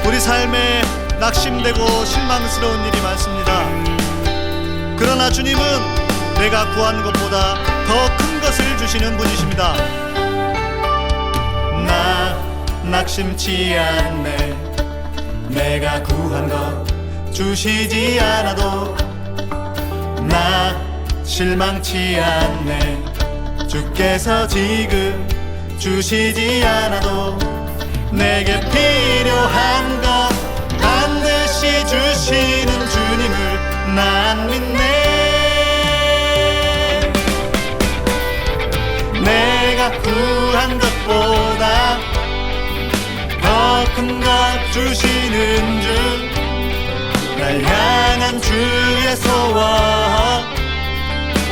우리 삶에 낙심되고 실망스러운 일이 많습니다. 그러나 주님은 내가 구한 것보다 더 큰 것을 주시는 분이십니다. 나 낙심치 않네. 내가 구한 것 주시지 않아도 나 실망치 않네. 주께서 지금 주시지 않아도 내게 필요한 것 반드시 주시는 주님을 난 믿네. 내가 구한 것보다 더 큰 것 주시는 주, 날 향한 주의 소원,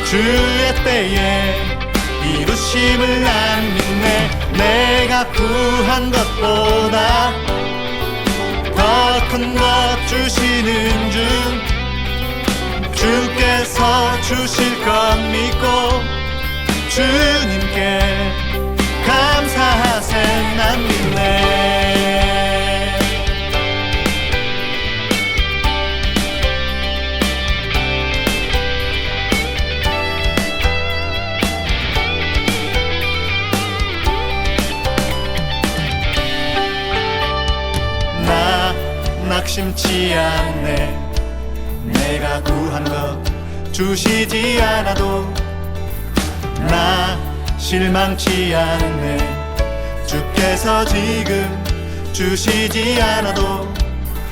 주의 때에 이루심을 난 믿네. 내가 구한 것보다 더 큰 것 주시는 주, 주께서 주실 것 믿고 주님께 감사하세. 난 믿네. 나 낙심치 않네. 내가 구한 것 주시지 않아도 나 실망치 않네. 주께서 지금 주시지 않아도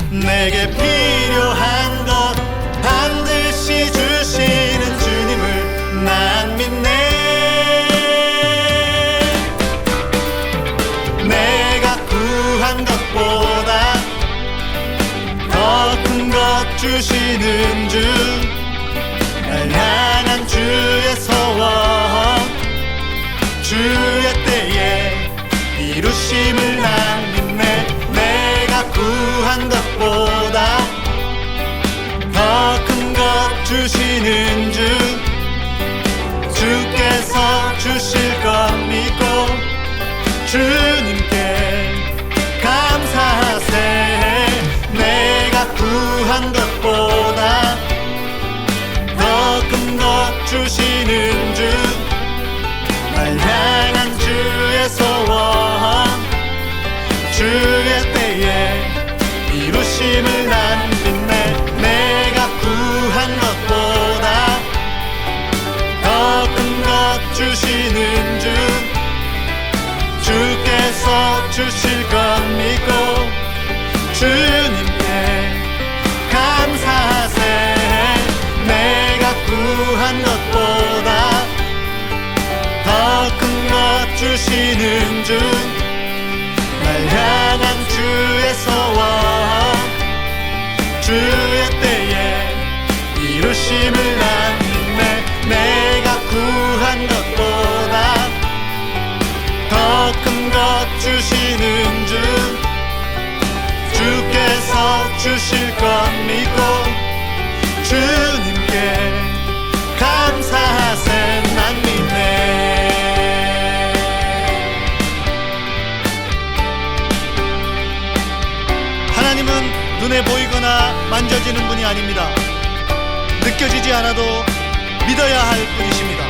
내게 필요한 것 반드시 주시는 주님을 난 믿네. 내가 구한 것보다 더 큰 것 주시는 주, 날 향한 주의 소원, 주의 때에 이루심을 난 믿네. 내가 구한 것보다 더 큰 것 주시는 주, 주께서 주실 것 믿고 주님께 감사하세. 내가 구한 것보다 더 큰 것 주시는 주, 날 향한 주의 소원, 주의 때에 이루심을 난 믿네. 내가 구한 것보다 더 큰 것 주시는 주, 주께서 주실 것 믿고 주님께 감사하세. 내가 구한 것보다 더 큰 것 주시는 주, 날 향한 주의 소원, 주의 때에 이루심을 난 믿네. 내가 구한 것보다 더 큰 것 주시는 주, 주께서 주실 것 믿고 주님께 감사하세. 난 믿네. 하나님은 눈에 보이거나 만져지는 분이 아닙니다. 느껴지지 않아도 믿어야 할 분이십니다.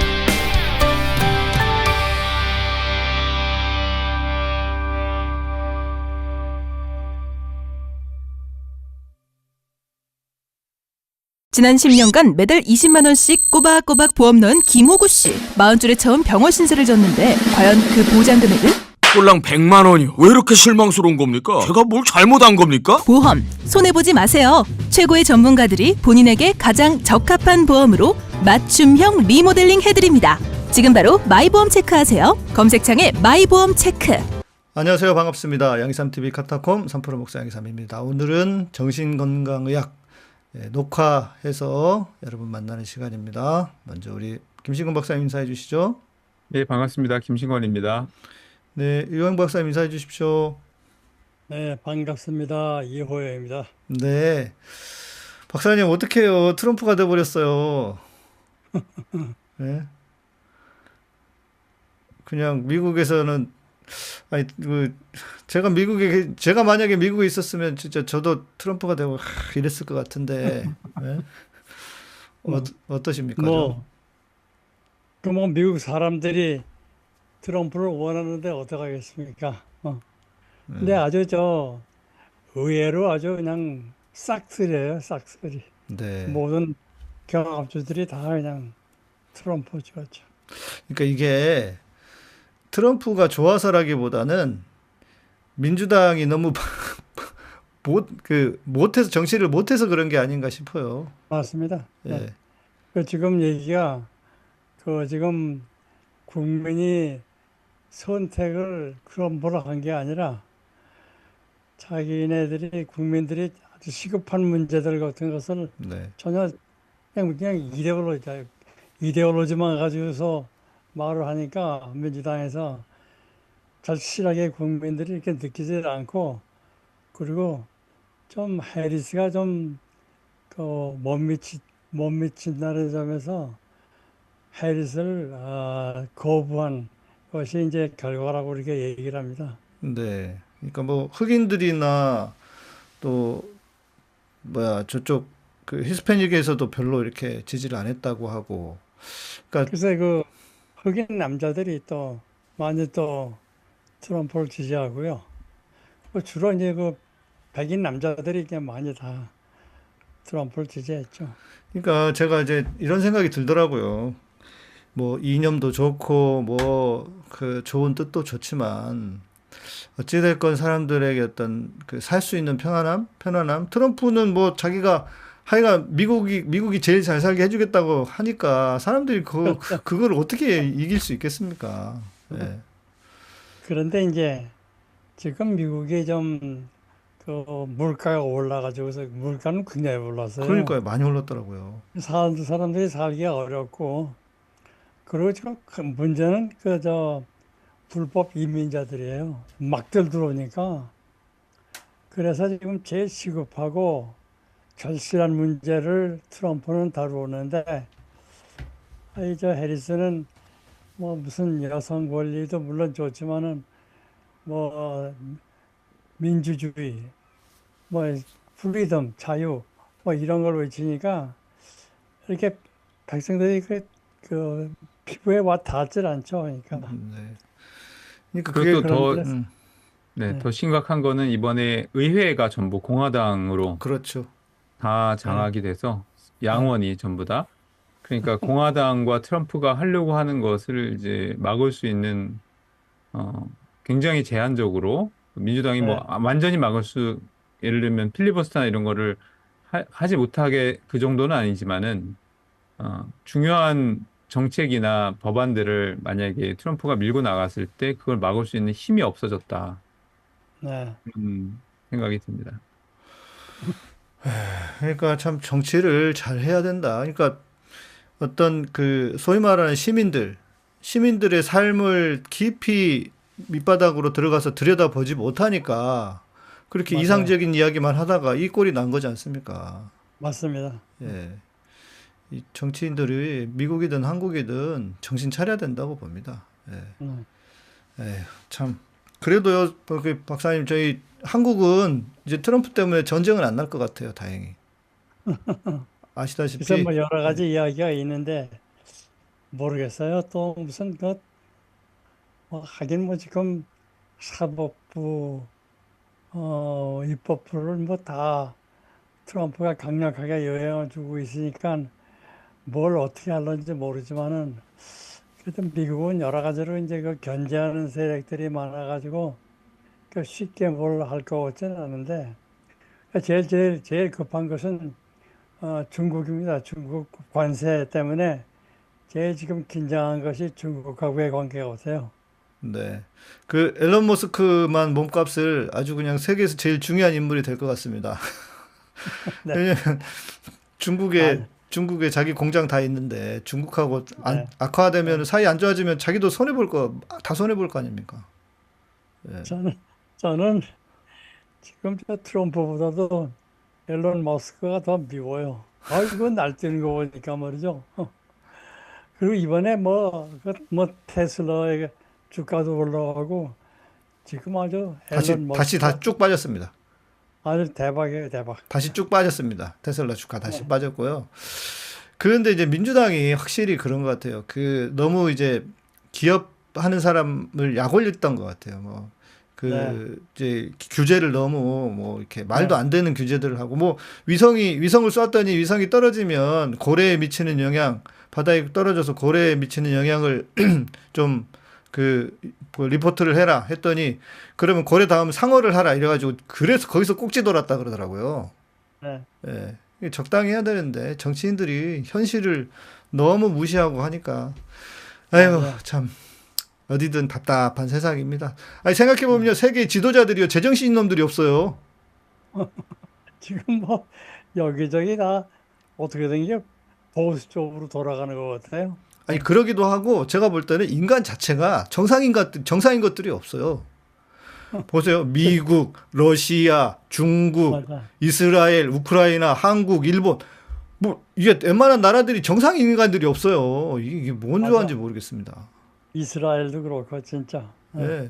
지난 10년간 매달 20만 원씩 꼬박꼬박 보험 넣은 김호구 씨. 40줄에 처음 병원 신세를 졌는데 과연 그 보장 금액은? 꼴랑 100만 원이요. 왜 이렇게 실망스러운 겁니까? 제가 뭘 잘못한 겁니까? 보험 손해보지 마세요. 최고의 전문가들이 본인에게 가장 적합한 보험으로 맞춤형 리모델링 해드립니다. 지금 바로 마이보험 체크하세요. 검색창에 마이보험 체크. 안녕하세요. 반갑습니다. 양희삼TV 카타콤 3프로 목사 양희삼입니다. 오늘은 정신건강의학 녹화해서 여러분 만나는 시간입니다. 먼저 우리 김신권 박사님 인사해 주시죠. 네, 반갑습니다. 김신권입니다. 네, 이호영 박사님 인사해 주십시오. 네, 반갑습니다. 이호영입니다. 네, 박사님 어떡해요. 트럼프가 돼버렸어요. 네? 그냥 미국에서는 아니 제가 만약에 미국에 있었으면 진짜 저도 트럼프가 되고 이랬을 것 같은데 예? 어떠십니까? 뭐, 뭐 미국 사람들이 트럼프를 원하는데 어떡하겠습니까? 근데 아주 의외로 아주 그냥 싹쓸이에요, 싹쓸이. 네. 모든 경합주들이 다 그냥 트럼프 좋았죠. 그러니까 이게 트럼프가 좋아서라기보다는 민주당이 너무 못해서 정치를 못해서 그런 게 아닌가 싶어요. 맞습니다. 예. 지금 얘기가 지금 국민이 선택을 트럼프로 한 게 아니라 국민들이 아주 시급한 문제들 같은 것을 네. 전혀 그냥 이데올로지만 가지고서 말을 하니까 민주당에서 절실하게 국민들이 이렇게 느끼지 않고 그리고 좀 해리스가 못 미친다는 점에서 해리스를 거부한 것이 이제 결과라고 이렇게 얘기를 합니다. 네. 그러니까 뭐 흑인들이나 또 저쪽 그 히스패닉에서도 별로 이렇게 지지를 안 했다고 하고. 그러니까 그래서 흑인 남자들이 또 많이 또 트럼프를 지지하고요. 주로 이제 백인 남자들이 이렇게 많이 다 트럼프를 지지했죠. 그러니까 제가 이제 이런 생각이 들더라고요. 뭐 이념도 좋고 뭐 그 좋은 뜻도 좋지만 어찌됐건 사람들에게 어떤 그 살 수 있는 편안함. 트럼프는 뭐 자기가 하여간 미국이 제일 잘 살게 해주겠다고 하니까 사람들이 그걸 어떻게 이길 수 있겠습니까? 예. 그런데 이제 지금 미국이 물가가 올라가지고서 물가는 굉장히 올랐어요. 그러니까요. 많이 올랐더라고요. 사람들이 살기가 어렵고 그리고 지금 큰 문제는 불법 이민자들이에요. 막들 들어오니까. 그래서 지금 제일 시급하고 절실한 문제를 트럼프는 다루는데, 해리스는 뭐 무슨 여성 권리도 물론 좋지만은 뭐 민주주의, 뭐 프리덤, 자유, 뭐 이런 걸 외치니까 이렇게 백성들이 그 피부에 와 닿질 않죠. 그러니까. 네. 그러니까 그리고 그게 또 그런데 네. 더 심각한 거는 이번에 의회가 전부 공화당으로 그렇죠. 다 네. 장악이 돼서 양원이 전부 다. 그러니까 공화당과 트럼프가 하려고 하는 것을 이제 막을 수 있는 굉장히 제한적으로 민주당이 뭐 네. 완전히 예를 들면 필리버스터나 이런 거를 하지 못하게 그 정도는 아니지만은 중요한 정책이나 법안들을 만약에 트럼프가 밀고 나갔을 때 그걸 막을 수 있는 힘이 없어졌다. 네. 생각이 듭니다. 그러니까 참 정치를 잘 해야 된다. 그러니까 어떤 그 소위 말하는 시민들의 삶을 깊이 밑바닥으로 들어가서 들여다보지 못하니까 그렇게 맞아요. 이상적인 이야기만 하다가 이 꼴이 난 거지 않습니까? 맞습니다. 예. 이 정치인들이 미국이든 한국이든 정신 차려야 된다고 봅니다. 예. 에휴, 참. 그래도요, 박사님, 저희 한국은 이제 트럼프 때문에 전쟁은 안 날 것 같아요, 다행히. 그래서 아시다시피. 뭐 여러 가지 이야기가 있는데 모르겠어요. 또 무슨 하긴 뭐 지금 사법부 입법부를 뭐 다 트럼프가 강력하게 영향을 주고 있으니까 뭘 어떻게 할런지 모르지만은 그래도 미국은 여러 가지로 이제 견제하는 세력들이 많아가지고 쉽게 뭘 할 것 같지는 않은데 제일 급한 것은 중국입니다. 중국 관세 때문에 제일 지금 긴장한 것이 중국하고의 관계 같아요. 네. 그 앨런 머스크만 몸값을 아주 그냥 세계에서 제일 중요한 인물이 될 것 같습니다. 네. 왜냐면 아니, 중국에 자기 공장 다 있는데 중국하고 네. 악화되면 사이 안 좋아지면 자기도 다 손해 볼 거 아닙니까? 예. 저는 지금 트럼프보다도 앨런 머스크가 더 미워요. 이거 날뛰는 거 보니까 말이죠. 그리고 이번에 뭐 테슬라의 주가도 올라가고 지금 아주 다시 앨런 다시 머스크가 쭉 빠졌습니다. 아주 대박이에요, 대박. 다시 쭉 빠졌습니다. 테슬라 주가 다시 빠졌고요. 그런데 이제 민주당이 확실히 그런 것 같아요. 그 너무 이제 기업 하는 사람을 약 올렸던 것 같아요. 뭐 네, 그 이제 규제를 너무 뭐 이렇게 말도 네, 안 되는 규제들을 하고 뭐 위성을 쐈더니 위성이 떨어지면 고래에 미치는 영향, 바다에 떨어져서 고래에 미치는 영향을 좀 그 리포트를 해라 했더니 그러면 고래 다음 상어를 하라 이래가지고 그래서 거기서 꼭지 돌았다 그러더라고요. 네, 예. 이게 적당히 해야 되는데 정치인들이 현실을 너무 무시하고 하니까 아유 맞아요. 참 어디든 답답한 세상입니다. 아니 생각해 보면요 세계 지도자들이요 제정신인 놈들이 없어요. 지금 뭐 여기저기 다 어떻게 된 게 보수 쪽으로 돌아가는 것 같아요. 아니 그러기도 하고 제가 볼 때는 인간 자체가 정상인 것들이 없어요. 보세요. 미국, 러시아, 중국, 맞아. 이스라엘, 우크라이나, 한국, 일본 뭐 이게 웬만한 나라들이 정상인 인간들이 없어요. 이게 뭔 맞아. 좋아하는지 모르겠습니다. 이스라엘도 그렇고 진짜. 예.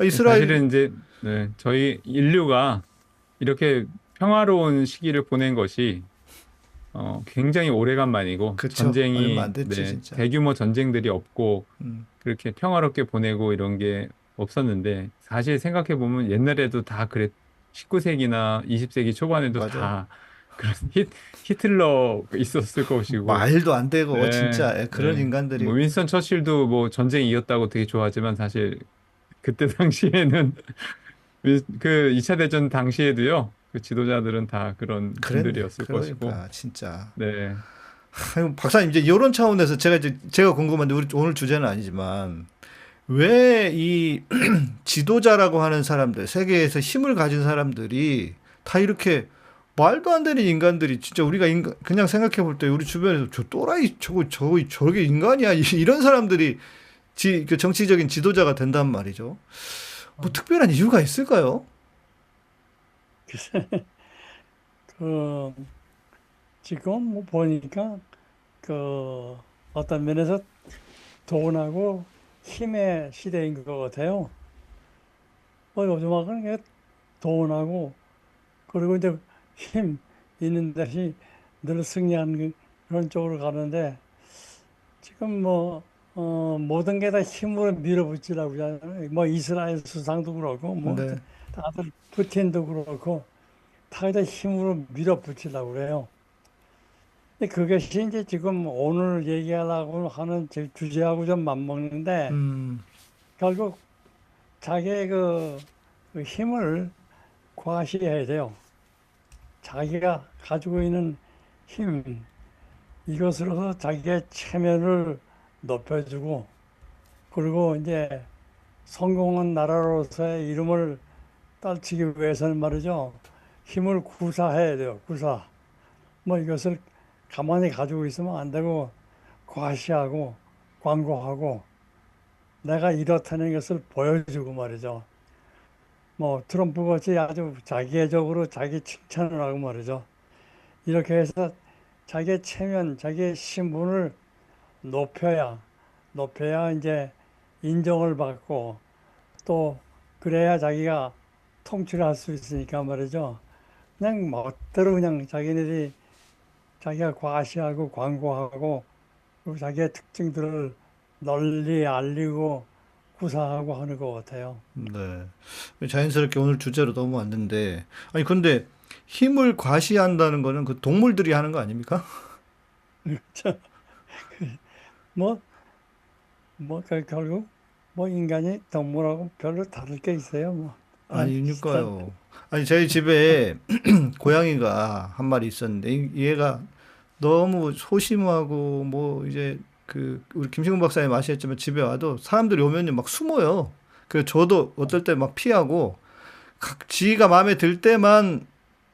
이스라엘 사실은 이제 네, 저희 인류가 이렇게 평화로운 시기를 보낸 것이 굉장히 오래간만이고 그쵸. 얼마 안 됐지 네, 진짜. 대규모 전쟁들이 없고 음. 그렇게 평화롭게 보내고 이런 게 없었는데 사실 생각해 보면 옛날에도 다 그랬 19세기나 20세기 초반에도 맞아요. 다 그런 히틀러 있었을 것이고 말도 안 되고 네, 진짜 그런 네. 뭐 인간들이 윈스턴 처칠도 뭐 전쟁 이겼다고 되게 좋아하지만 사실 그때 당시에는 그 2차 대전 당시에도요. 그 지도자들은 다 그런 그랬네. 분들이었을 것이고 그러니까 진짜. 네. 아유, 박사님 이제 이런 차원에서 제가 궁금한데 우리 오늘 주제는 아니지만 왜 이 지도자라고 하는 사람들, 세계에서 힘을 가진 사람들이 다 이렇게 말도 안 되는 인간들이 진짜 우리가 그냥 생각해 볼 때 우리 주변에서 저 또라이 저게 인간이야 이런 사람들이 그 정치적인 지도자가 된단 말이죠. 뭐 특별한 이유가 있을까요? 글쎄, 그 지금 뭐 보니까 그 어떤 면에서 돈하고 힘의 시대인 것 같아요. 뭐 요즘하고는 그냥 돈하고 그리고 이제 힘 있는 대신 늘 승리하는 그런 쪽으로 가는데 지금 뭐 모든 게 다 힘으로 밀어붙이려고 하잖아요. 뭐 이스라엘 수상도 그렇고 뭐 네. 다들 푸틴도 그렇고 다 힘으로 밀어붙이려고 그래요. 근데 그것이 이제 지금 오늘 얘기하려고 하는 제 주제하고 좀 맞먹는데 음, 결국 자기의 그 힘을 과시해야 돼요. 자기가 가지고 있는 힘, 이것으로서 자기의 체면을 높여주고, 그리고 이제 성공한 나라로서의 이름을 떨치기 위해서는 말이죠. 힘을 구사해야 돼요. 구사. 뭐 이것을 가만히 가지고 있으면 안 되고, 과시하고, 광고하고, 내가 이렇다는 것을 보여주고 말이죠. 뭐 트럼프 같이 아주 자기애적으로 자기 칭찬을 하고 말이죠. 이렇게 해서 자기의 체면, 자기의 신분을 높여야 이제 인정을 받고 또 그래야 자기가 통치를 할 수 있으니까 말이죠. 그냥 멋대로 그냥 자기네들이 자기가 과시하고 광고하고 그리고 자기의 특징들을 널리 알리고 구사하고 하는 것 같아요. 네. 자연스럽게 오늘 주제로 넘어왔는데, 아니, 근데 힘을 과시한다는 거는 그 동물들이 하는 거 아닙니까? 뭐, 결국 뭐 인간이 동물하고 별로 다를 게 있어요. 뭐 그냥 비슷한. 아니니까요. 아니, 저희 집에 고양이가 한 마리 있었는데, 얘가 너무 소심하고, 뭐, 이제, 우리 김신국 박사님 아시겠지만 집에 와도 사람들이 오면 막 숨어요. 그래서 저도 어떨 때 막 피하고, 지가 마음에 들 때만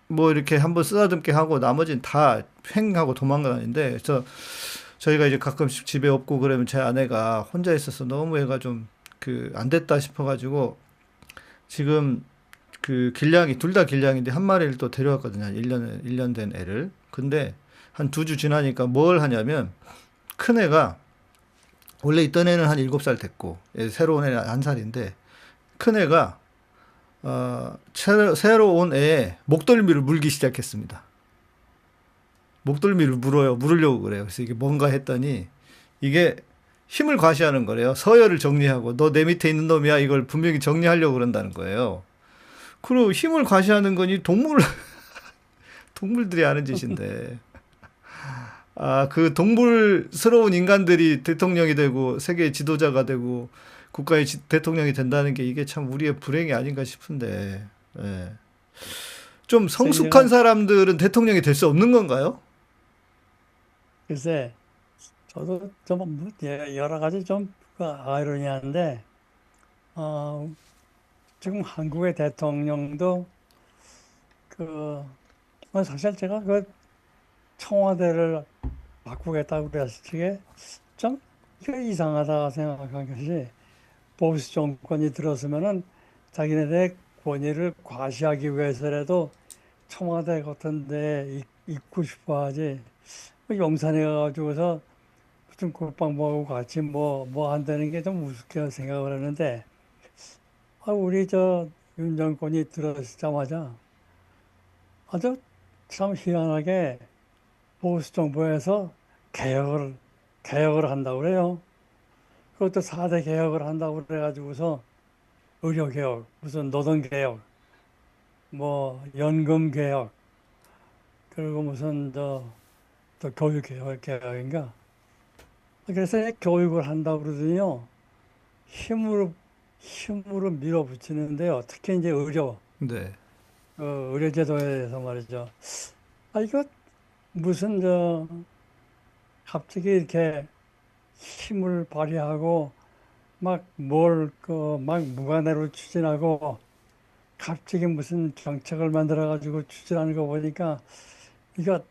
뭐 이렇게 한번 쓰다듬게 하고 나머지는 다 횡하고 도망가는데, 그래서 저희가 이제 가끔씩 집에 없고 그러면 제 아내가 혼자 있어서 너무 애가 좀 안 됐다 싶어가지고 지금 둘 다 길냥인데 한 마리를 또 데려왔거든요. 한 1년 된 애를. 근데 한 2주 지나니까 뭘 하냐면 큰 애가 원래 있던 애는 한 7살 됐고 새로 온 애는 1살인데 큰 애가 새로 온 애의 목덜미를 물기 시작했습니다. 목덜미를 물으려고 그래요. 그래서 이게 뭔가 했더니 이게 힘을 과시하는 거래요. 서열을 정리하고 너 내 밑에 있는 놈이야 이걸 분명히 정리하려고 그런다는 거예요. 그리고 힘을 과시하는 거니 동물들이 하는 짓인데 그 동물스러운 인간들이 대통령이 되고 세계 지도자가 되고 국가의 대통령이 된다는 게 이게 참 우리의 불행이 아닌가 싶은데 예. 좀 성숙한 사람들은 대통령이 될 수 없는 건가요? 글쎄, 저도 좀 여러 가지 좀 아이러니한데, 지금 한국의 대통령도 사실 제가 청와대를 바꾸겠다고 그랬을 적에 좀 이게 이상하다 생각한 것이 보수 정권이 들었으면은 자기네들의 권위를 과시하기 위해서라도 청와대 같은 데 있고 싶어 하지. 용산에 가가지고서 무슨 국방부하고 같이 뭐 한다는 게 좀 우습게 생각을 하는데, 우리 윤 정권이 들어서자마자 아주 참 희한하게 보수 정부에서 개혁을 한다고 그래요. 그것도 4대 개혁을 한다고 그래가지고서 의료 개혁, 무슨 노동 개혁, 뭐 연금 개혁, 그리고 무슨 또 교육 개혁인가. 그래서 교육을 한다고 그러더니요. 힘으로 밀어붙이는데요. 특히 이제 네. 의료제도에 대해서 말이죠. 이거 무슨 갑자기 이렇게 힘을 발휘하고 막 무관해로 추진하고 갑자기 무슨 정책을 만들어 가지고 추진하는 거 보니까 이거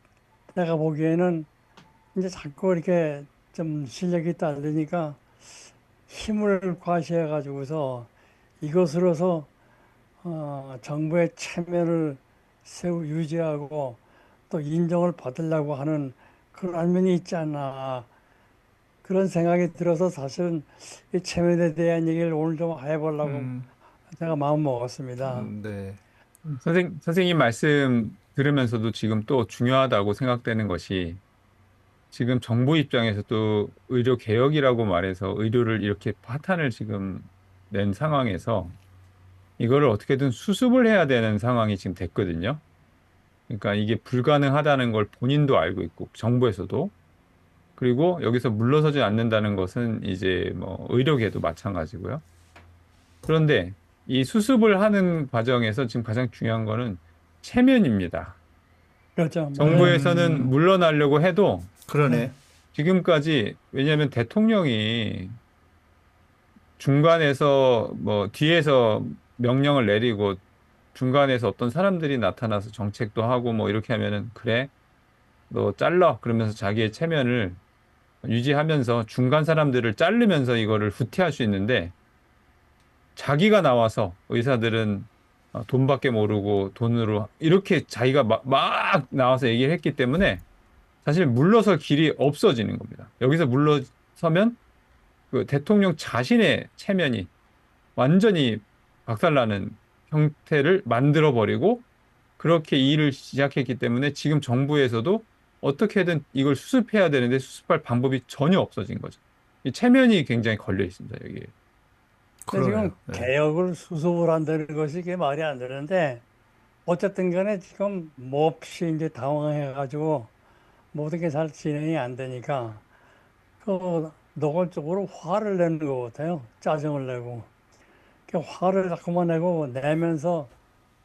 내가 보기에는 이제 자꾸 이렇게 좀 실력이 딸리니까 힘을 과시해 가지고서 이것으로서 정부의 체면을 유지하고 또 인정을 받으려고 하는 그런 면이 있지 않나 그런 생각이 들어서 사실은 이 체면에 대한 얘기를 오늘 좀 해보려고 제가 마음 먹었습니다. 네. 선생님 말씀 들으면서도 지금 또 중요하다고 생각되는 것이 지금 정부 입장에서도 의료 개혁이라고 말해서 의료를 이렇게 파탄을 지금 낸 상황에서 이거를 어떻게든 수습을 해야 되는 상황이 지금 됐거든요. 그러니까 이게 불가능하다는 걸 본인도 알고 있고 정부에서도 그리고 여기서 물러서지 않는다는 것은 이제 뭐 의료계도 마찬가지고요. 그런데 이 수습을 하는 과정에서 지금 가장 중요한 거는 체면입니다. 그렇죠. 정부에서는 물러나려고 해도 그러네. 지금까지 왜냐하면 대통령이 중간에서 뭐 뒤에서 명령을 내리고 중간에서 어떤 사람들이 나타나서 정책도 하고 뭐 이렇게 하면은 그래 너 잘라 그러면서 자기의 체면을 유지하면서 중간 사람들을 자르면서 이거를 후퇴할 수 있는데 자기가 나와서 의사들은 돈밖에 모르고 돈으로 이렇게 자기가 막 나와서 얘기를 했기 때문에 사실 물러설 길이 없어지는 겁니다. 여기서 물러서면 그 대통령 자신의 체면이 완전히 박살나는 형태를 만들어버리고 그렇게 일을 시작했기 때문에 지금 정부에서도 어떻게든 이걸 수습해야 되는데 수습할 방법이 전혀 없어진 거죠. 이 체면이 굉장히 걸려 있습니다, 여기에. 근데 지금 그러네요. 네. 개혁을 수습을 한다는 것이 이게 말이 안 되는데 어쨌든 간에 지금 몹시 이제 당황해가지고 모든 게 잘 진행이 안 되니까 노골적으로 화를 내는 것 같아요. 짜증을 내고. 그 화를 자꾸만 내면서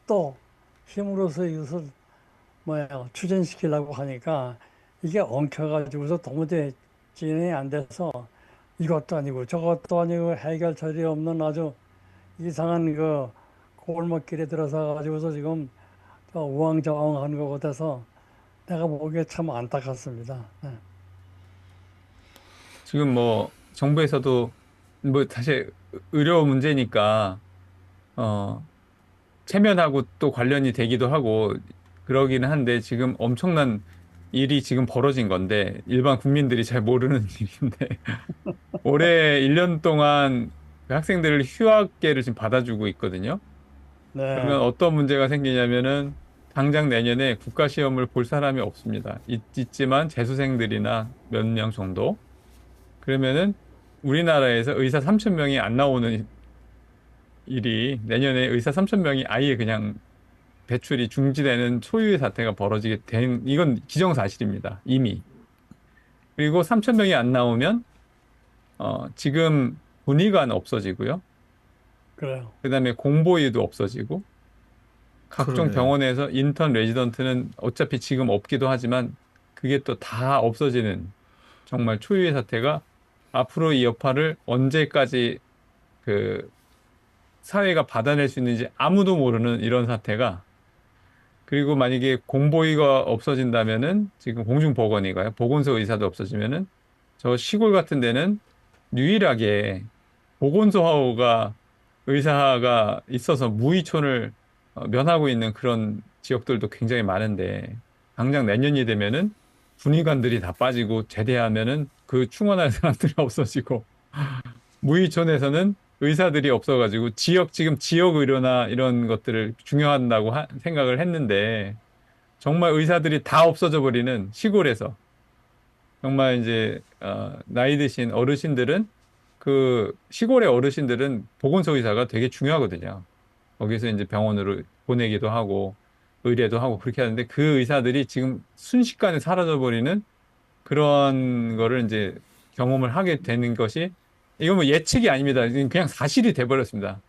또 힘으로써 이것을 추진시키려고 하니까 이게 엉켜가지고서 도무지 진행이 안 돼서 이것도 아니고 저것도 아니고 해결처리 없는 아주 이상한 골목길에 들어서 가지고서 지금 우왕좌왕하는 것 같아서 내가 보기에 참 안타깝습니다. 네. 지금 뭐 정부에서도 뭐 사실 의료 문제니까 체면하고 또 관련이 되기도 하고 그러기는 한데 지금 엄청난 일이 지금 벌어진 건데 일반 국민들이 잘 모르는 일인데 올해 1년 동안 그 학생들을 휴학계를 지금 받아주고 있거든요. 그러면 네, 어떤 문제가 생기냐면은 당장 내년에 국가 시험을 볼 사람이 없습니다. 있지만 재수생들이나 몇 명 정도. 그러면은 우리나라에서 의사 3천 명이 안 나오는 일이 내년에 의사 3천 명이 아예 그냥 배출이 중지되는 초유의 사태가 벌어지게 된 이건 기정사실입니다. 이미. 그리고 3천 명이 안 나오면 지금 군의관 없어지고요. 그래요. 그다음에 공보위도 없어지고 각종 그러네요. 병원에서 인턴 레지던트는 어차피 지금 없기도 하지만 그게 또 다 없어지는 정말 초유의 사태가 앞으로 이 여파를 언제까지 그 사회가 받아낼 수 있는지 아무도 모르는 이런 사태가 그리고 만약에 공보위가 없어진다면은 지금 공중보건의가요. 보건소 의사도 없어지면은 저 시골 같은 데는 유일하게 보건소가 의사가 있어서 무의촌을 면하고 있는 그런 지역들도 굉장히 많은데 당장 내년이 되면은 군의관들이 다 빠지고 제대하면은 그 충원할 사람들이 없어지고 무의촌에서는 의사들이 없어가지고 지금 지역 의료나 이런 것들을 중요한다고 생각을 했는데 정말 의사들이 다 없어져 버리는 시골에서 정말 이제 나이 드신 어르신들은 그 시골의 어르신들은 보건소 의사가 되게 중요하거든요. 거기서 이제 병원으로 보내기도 하고 의뢰도 하고 그렇게 하는데 그 의사들이 지금 순식간에 사라져 버리는 그런 거를 이제 경험을 하게 되는 것이 이건 뭐 예측이 아닙니다. 이건 그냥 사실이 돼 버렸습니다.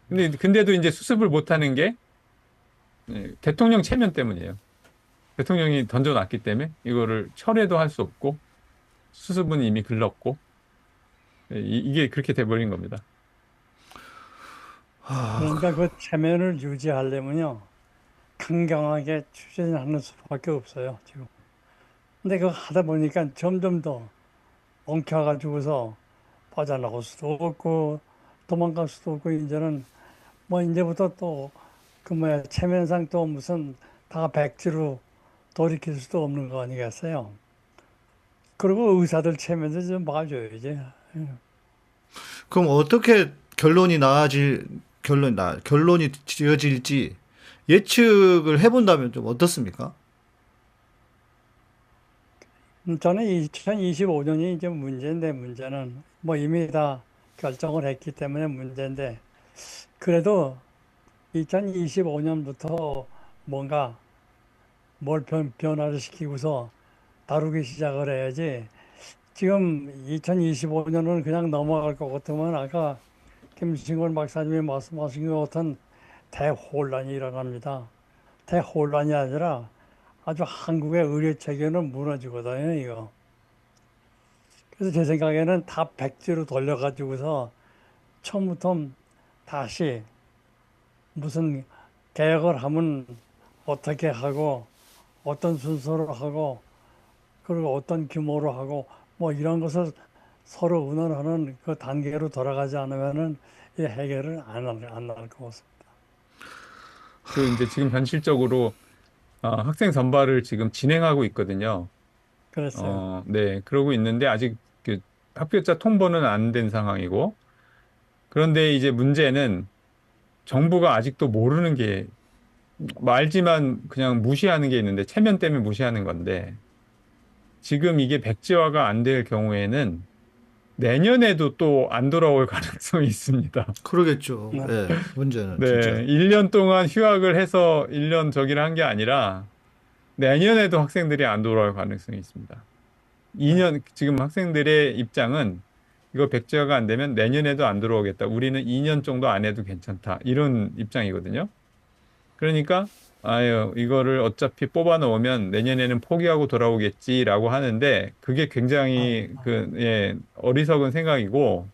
근데도 이제 수습을 못 하는 게 대통령 체면 때문이에요. 대통령이 던져놨기 때문에 이거를 철회도 할 수 없고 수습은 이미 글렀고 이게 그렇게 돼버린 겁니다. 그러니까 그 체면을 유지하려면요, 강경하게 추진하는 수밖에 없어요, 지금. 근데 그거 하다 보니까 점점 더 엉켜가지고서 빠져나갈 수도 없고, 도망갈 수도 없고, 이제는 뭐 이제부터 또 그 뭐야, 체면상 또 무슨 다 백지로 돌이킬 수도 없는 거 아니겠어요? 그리고 의사들 체면도 좀 봐줘야지. 그럼 어떻게 결론이 지어질지 예측을 해본다면 좀 어떻습니까? 저는 2025년이 이제 문제인데, 문제는 뭐 이미 다 결정을 했기 때문에 문제인데, 그래도 2025년부터 뭔가 뭘 변화를 시키고서 다루기 시작을 해야지. 지금 2025년은 그냥 넘어갈 것 같으면 아까 김신곤 박사님이 말씀하신 것 같은 대혼란이 일어납니다. 대혼란이 아니라 아주 한국의 의료 체계는 무너지거든요, 이거. 그래서 제 생각에는 다 백지로 돌려가지고서 처음부터 다시 무슨 개혁을 하면 어떻게 하고 어떤 순서로 하고 그리고 어떤 규모로 하고 뭐 이런 것을 서로 의논하는 그 단계로 돌아가지 않으면은 이 해결을 안 할 것 같습니다. 그 이제 지금 현실적으로 학생 선발을 지금 진행하고 있거든요. 그랬어요. 네, 그러고 있는데 아직 그 합격자 통보는 안 된 상황이고 그런데 이제 문제는 정부가 아직도 모르는 게 알지만 그냥 무시하는 게 있는데 체면 때문에 무시하는 건데 지금 이게 백지화가 안 될 경우에는 내년에도 또 안 돌아올 가능성이 있습니다. 그러겠죠. 네. 예, 문제는 진짜. 네, 1년 동안 휴학을 해서 1년 저기를 한 게 아니라 내년에도 학생들이 안 돌아올 가능성이 있습니다. 2년 지금 학생들의 입장은 이거 백지화가 안 되면 내년에도 안 들어오겠다. 우리는 2년 정도 안 해도 괜찮다. 이런 입장이거든요. 그러니까 아유 이거를 어차피 뽑아 놓으면 내년에는 포기하고 돌아오겠지라고 하는데 그게 굉장히 어리석은 생각이고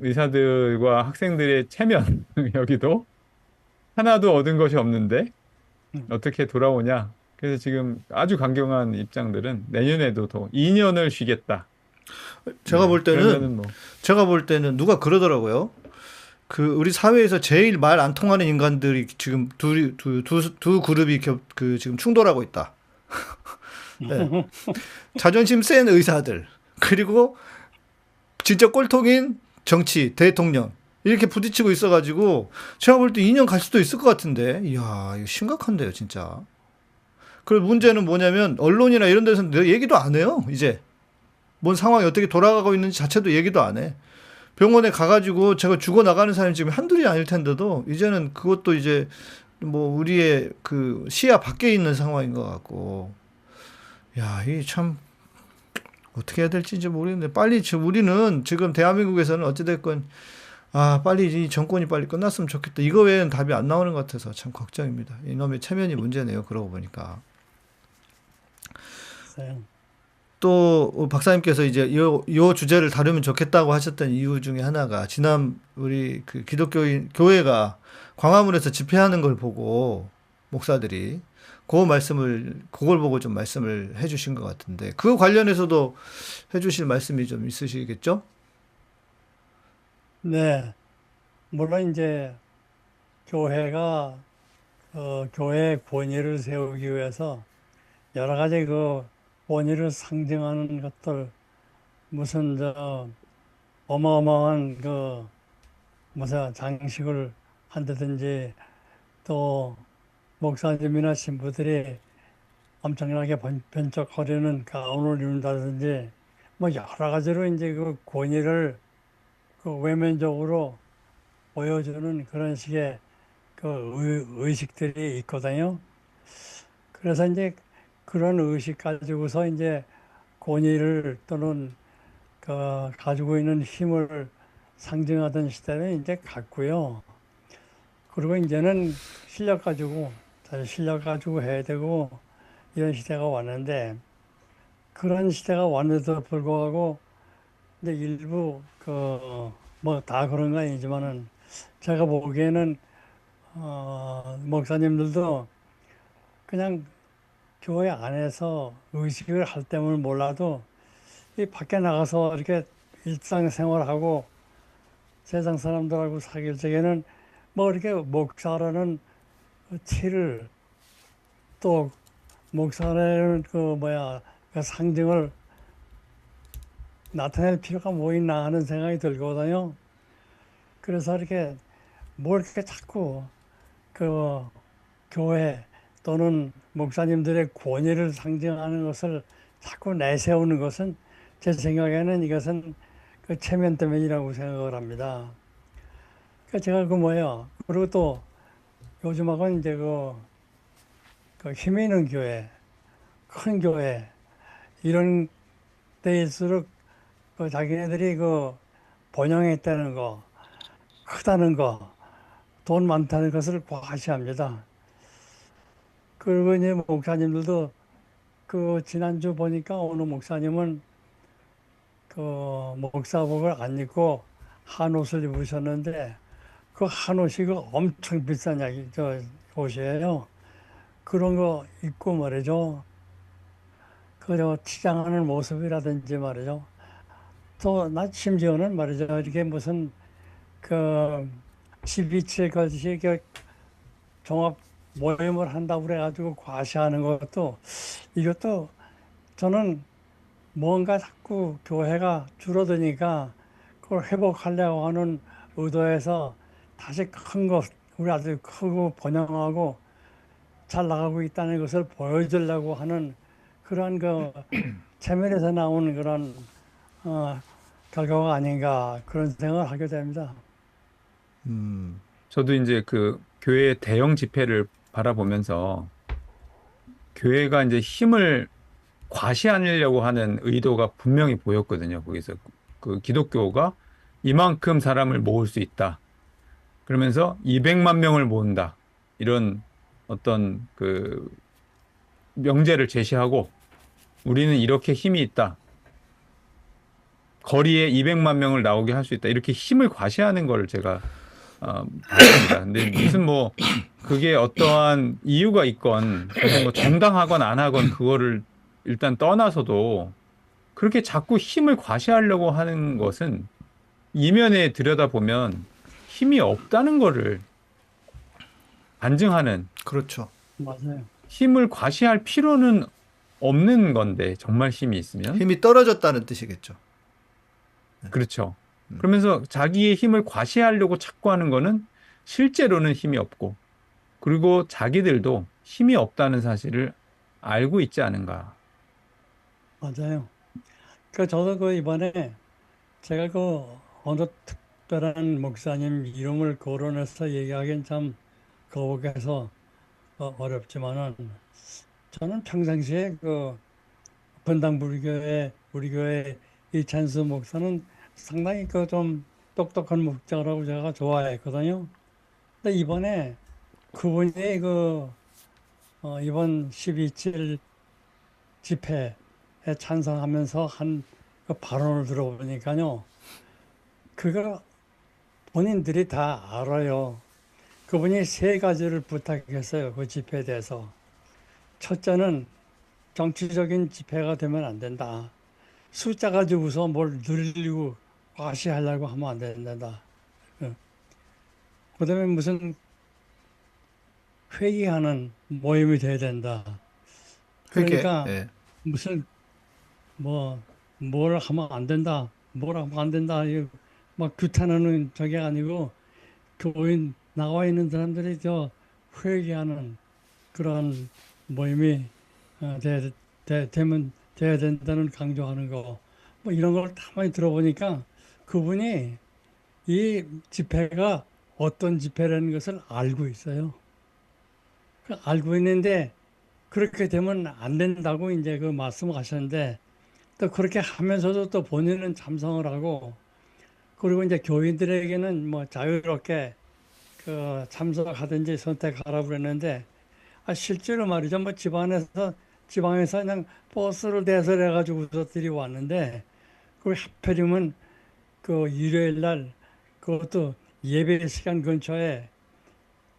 의사들과 학생들의 체면 여기도 하나도 얻은 것이 없는데 어떻게 돌아오냐. 그래서 지금 아주 강경한 입장들은 내년에도 더 2년을 쉬겠다. 제가 볼 그러면은 때는 뭐 제가 볼 때는 누가 그러더라고요. 그 우리 사회에서 제일 말 안 통하는 인간들이 지금 두 그룹이 지금 충돌하고 있다. 네. 자존심 센 의사들 그리고 진짜 꼴통인 정치 대통령 이렇게 부딪히고 있어가지고 제가 볼 때 2년 갈 수도 있을 것 같은데 이야 이거 심각한데요 진짜. 그리고 문제는 뭐냐면 언론이나 이런 데서는 얘기도 안 해요. 이제 뭔 상황이 어떻게 돌아가고 있는지 자체도 얘기도 안 해. 병원에 가가지고 제가 죽어나가는 사람이 지금 한둘이 아닐 텐데도 이제는 그것도 이제 뭐 우리의 그 시야 밖에 있는 상황인 것 같고 야, 이 참 어떻게 해야 될지 이제 모르겠는데 빨리 우리는 지금 대한민국에서는 어찌됐건 아 빨리 이 정권이 빨리 끝났으면 좋겠다. 이거 외에는 답이 안 나오는 것 같아서 참 걱정입니다. 이놈의 체면이 문제네요. 그러고 보니까. 글쎄요. 또 박사님께서 이제 요 주제를 다루면 좋겠다고 하셨던 이유 중에 하나가 지난 우리 그 기독교인 교회가 광화문에서 집회하는 걸 보고 목사들이 그걸 보고 좀 말씀을 해주신 것 같은데 그 관련해서도 해주실 말씀이 좀 있으시겠죠? 네, 물론 이제 교회가 교회의 권위를 세우기 위해서 여러 가지 그 권위를 상징하는 것들 무슨 어마어마한 그 무슨 장식을 한다든지 또 목사님이나 신부들이 엄청나게 번쩍거리는 가운을 입는다든지 뭐 여러 가지로 이제 그 권위를 그 외면적으로 보여주는 그런 식의 그 의식들이 있거든요. 그래서 이제 그런 의식 가지고서 이제 권위를 또는 그 가지고 있는 힘을 상징하던 시대는 이제 갔고요. 그리고 이제는 실력 가지고 해야 되고 이런 시대가 왔는데 그런 시대가 왔는데도 불구하고 이제 일부 뭐 다 그런 건 아니지만은 제가 보기에는 목사님들도 그냥 교회 안에서 의식을 할 때문에 몰라도 이 밖에 나가서 이렇게 일상생활하고 세상 사람들하고 사귈 적에는 뭐 이렇게 목사라는 티를 또 목사라는 그 상징을 나타낼 필요가 뭐 있나 하는 생각이 들거든요. 그래서 이렇게 뭘 이렇게 자꾸 그 교회 또는 목사님들의 권위를 상징하는 것을 자꾸 내세우는 것은 제 생각에는 이것은 그 체면 때문이라고 생각을 합니다. 그러니까 제가 그리고 또 요즘하고는 이제 그 힘 있는 교회, 큰 교회 이런 데일수록 그 자기네들이 그 번영했다는 거, 크다는 거, 돈 많다는 것을 과시합니다. 그리고 이제 목사님들도 그 지난주 보니까 어느 목사님은 그 목사복을 안 입고 한옷을 입으셨는데 그 한옷이 그 엄청 비싼 옷이에요. 그런 거 입고 말이죠. 그 치장하는 모습이라든지 말이죠. 또 나 심지어는 말이죠. 이렇게 무슨 그 12체 것이 종합 모임을 한다고 그래가지고 과시하는 것도 이것도 저는 뭔가 자꾸 교회가 줄어드니까 그걸 회복하려고 하는 의도에서 다시 큰 것, 우리 아들 크고 번영하고 잘 나가고 있다는 것을 보여주려고 하는 그런 그 체면에서 나오는 그런 결과가 아닌가 그런 생각을 하게 됩니다. 저도 이제 그 교회 대형 집회를 바라보면서 교회가 이제 힘을 과시하려고 하는 의도가 분명히 보였거든요. 거기서 그 기독교가 이만큼 사람을 모을 수 있다. 그러면서 200만 명을 모은다. 이런 어떤 그 명제를 제시하고 우리는 이렇게 힘이 있다. 거리에 200만 명을 나오게 할 수 있다. 이렇게 힘을 과시하는 걸 제가 봤습니다. 근데 무슨 뭐 그게 어떠한 이유가 있건 그래서 뭐 정당하건 안 하건 그거를 일단 떠나서도 그렇게 자꾸 힘을 과시하려고 하는 것은 이면에 들여다보면 힘이 없다는 거를 반증하는 그렇죠. 맞아요. 힘을 과시할 필요는 없는 건데 정말 힘이 있으면 힘이 떨어졌다는 뜻이겠죠. 그렇죠. 그러면서 자기의 힘을 과시하려고 자꾸 하는 거는 실제로는 힘이 없고 그리고 자기들도 힘이 없다는 사실을 알고 있지 않은가. 맞아요. 저도 이번에 제가 어느 특별한 목사님 이름을 거론해서 얘기하기엔 참 거북해서 어렵지만은 저는 평상시에 본당 불교의 우리 교회 이찬수 목사는 상당히 좀 똑똑한 목자라고 제가 좋아했거든요. 근데 이번에 그분이 이번 12.7 집회에 찬성하면서 한 그 발언을 들어보니까요. 그거 본인들이 다 알아요. 그분이 세 가지를 부탁했어요. 그 집회에 대해서. 첫째는 정치적인 집회가 되면 안 된다. 숫자 가지고서 뭘 늘리고 과시하려고 하면 안 된다. 그 다음에 무슨 회의하는 모임이 돼야 된다. 회계. 그러니까 예. 무슨 뭘 하면 안 된다. 뭘 하면 안 된다. 이거 막 규탄하는 저게 아니고 교인 나와 있는 사람들이 회개하는 그런 모임이 돼야 된다는 강조하는 거. 뭐 이런 걸 다 많이 들어보니까 그분이 이 집회가 어떤 집회라는 것을 알고 있어요. 알고 있는데 그렇게 되면 안 된다고 이제 말씀을 하셨는데 또 그렇게 하면서도 또 본인은 참석을 하고 그리고 이제 교인들에게는 뭐 자유롭게 참석하든지 선택하라고 그랬는데 실제로 말이죠. 뭐 지방에서 그냥 버스를 대설해 가지고서 들이왔는데 그 하필이면 일요일 날 그것도 예배 시간 근처에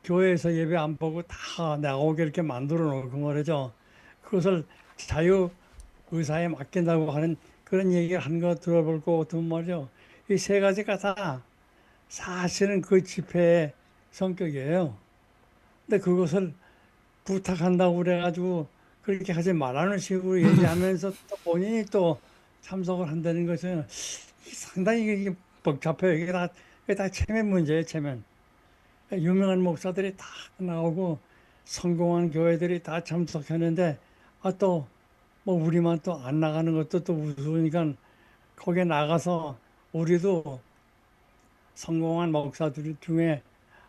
교회에서 예배 안 보고 다 나오게 이렇게 만들어 놓고 말이죠. 그것을 자유 의사에 맡긴다고 하는 그런 얘기를 한 거 들어보고 또 말이죠. 이 세 가지가 다 사실은 그 집회의 성격이에요. 근데 그것을 부탁한다고 그래가지고 그렇게 하지 말라는 식으로 얘기하면서 또 본인이 또 참석을 한다는 것은 상당히 이게 복잡해요. 이게 다 체면 문제예요, 체면. 유명한 목사들이 다 나오고 성공한 교회들이 다 참석했는데 또 뭐 우리만 또 안 나가는 것도 또 우스우니까 거기에 나가서 우리도 성공한 목사들 중에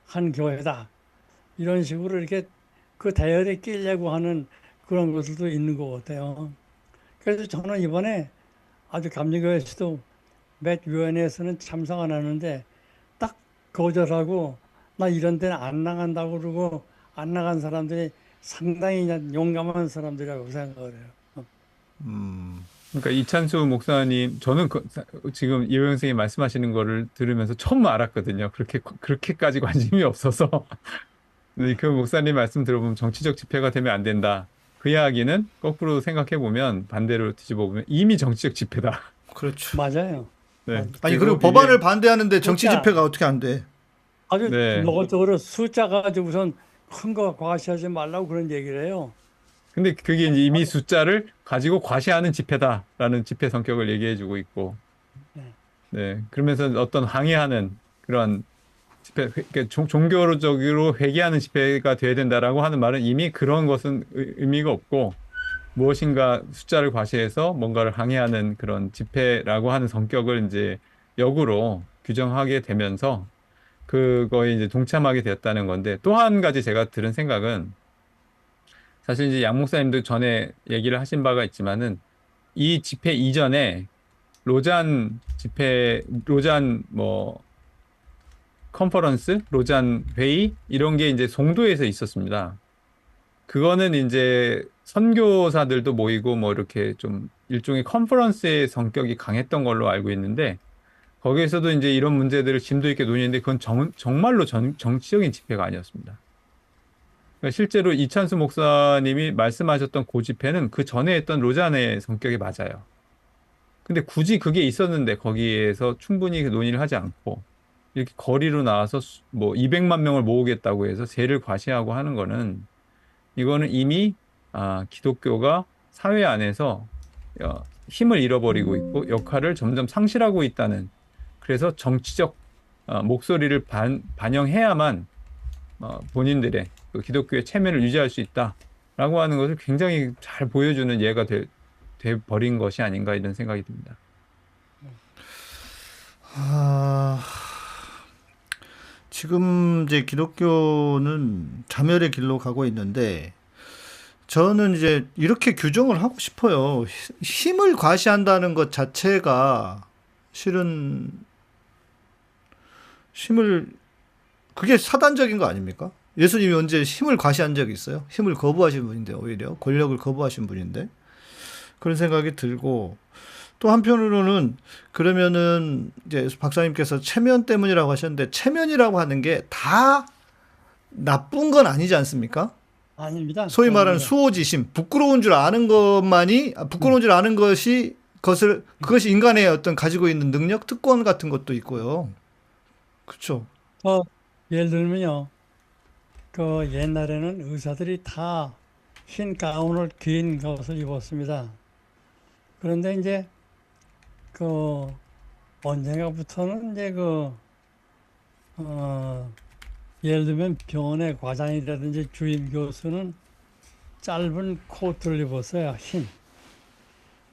한 교회다. 이런 식으로 이렇게 그 대열에 끼려고 하는 그런 것들도 있는 것 같아요. 그래서 저는 이번에 아주 감리교회에서도 몇 위원회에서는 참석 안 하는데 딱 거절하고 나 이런 데는 안 나간다고 그러고 안 나간 사람들이 상당히 용감한 사람들이라고 생각을 해요. 그러니까 이찬수 목사님, 저는 지금 이호영 선생님 말씀하시는 거를 들으면서 처음 알았거든요. 그렇게까지 관심이 없어서. 근데 그 목사님 말씀 들어보면 정치적 집회가 되면 안 된다. 그 이야기는 거꾸로 생각해 보면 반대로 뒤집어 보면 이미 정치적 집회다. 그렇죠. 맞아요. 네. 아니 그리고 이게- 법안을 반대하는데 정치 진짜. 집회가 어떻게 안 돼? 아주 네. 노골적으로 숫자 가지고선 큰 거 과시하지 말라고 그런 얘기를 해요. 근데 그게 이제 이미 숫자를 가지고 과시하는 집회다라는 집회 성격을 얘기해주고 있고, 네, 그러면서 어떤 항의하는 그런 집회, 그러니까 종교적으로 회개하는 집회가 돼야 된다라고 하는 말은 이미 그런 것은 의미가 없고 무엇인가 숫자를 과시해서 뭔가를 항의하는 그런 집회라고 하는 성격을 이제 역으로 규정하게 되면서 그거에 이제 동참하게 되었다는 건데 또 한 가지 제가 들은 생각은 사실 이제 양 목사님도 전에 얘기를 하신 바가 있지만은 이 집회 이전에 로잔 뭐 컨퍼런스, 로잔 회의 이런 게 이제 송도에서 있었습니다. 그거는 이제 선교사들도 모이고 뭐 이렇게 좀 일종의 컨퍼런스의 성격이 강했던 걸로 알고 있는데 거기에서도 이제 이런 문제들을 심도 있게 논의했는데 그건 정말로 정치적인 집회가 아니었습니다. 그러니까 실제로 이찬수 목사님이 말씀하셨던 그 집회는 그 전에 했던 로잔의 성격이 맞아요. 근데 굳이 그게 있었는데 거기에서 충분히 논의를 하지 않고 이렇게 거리로 나와서 뭐 200만 명을 모으겠다고 해서 세를 과시하고 하는 거는 이거는 이미 기독교가 사회 안에서 힘을 잃어버리고 있고 역할을 점점 상실하고 있다는, 그래서 정치적 목소리를 반영해야만 본인들의 그 기독교의 체면을 유지할 수 있다라고 하는 것을 굉장히 잘 보여주는 예가 돼 버린 것이 아닌가 이런 생각이 듭니다. 아, 지금 이제 기독교는 자멸의 길로 가고 있는데 저는 이제 이렇게 규정을 하고 싶어요. 힘을 과시한다는 것 자체가 실은 그게 사단적인 거 아닙니까? 예수님이 언제 힘을 과시한 적이 있어요? 힘을 거부하신 분인데, 오히려 권력을 거부하신 분인데, 그런 생각이 들고, 또 한편으로는 그러면은 이제 박사님께서 체면 때문이라고 하셨는데, 체면이라고 하는 게 다 나쁜 건 아니지 않습니까? 아닙니다. 소위 말하는 아닙니다. 수호지심, 부끄러운 줄 아는 부끄러운 줄 아는 그것이 인간의 어떤 가지고 있는 능력, 특권 같은 것도 있고요. 그렇죠. 예를 들면요, 그 옛날에는 의사들이 다 흰 가운을 긴 것을 입었습니다. 그런데 이제 그 언젠가부터는 이제 예를 들면 병원의 과장이라든지 주임 교수는 짧은 코트를 입었어요. 흰.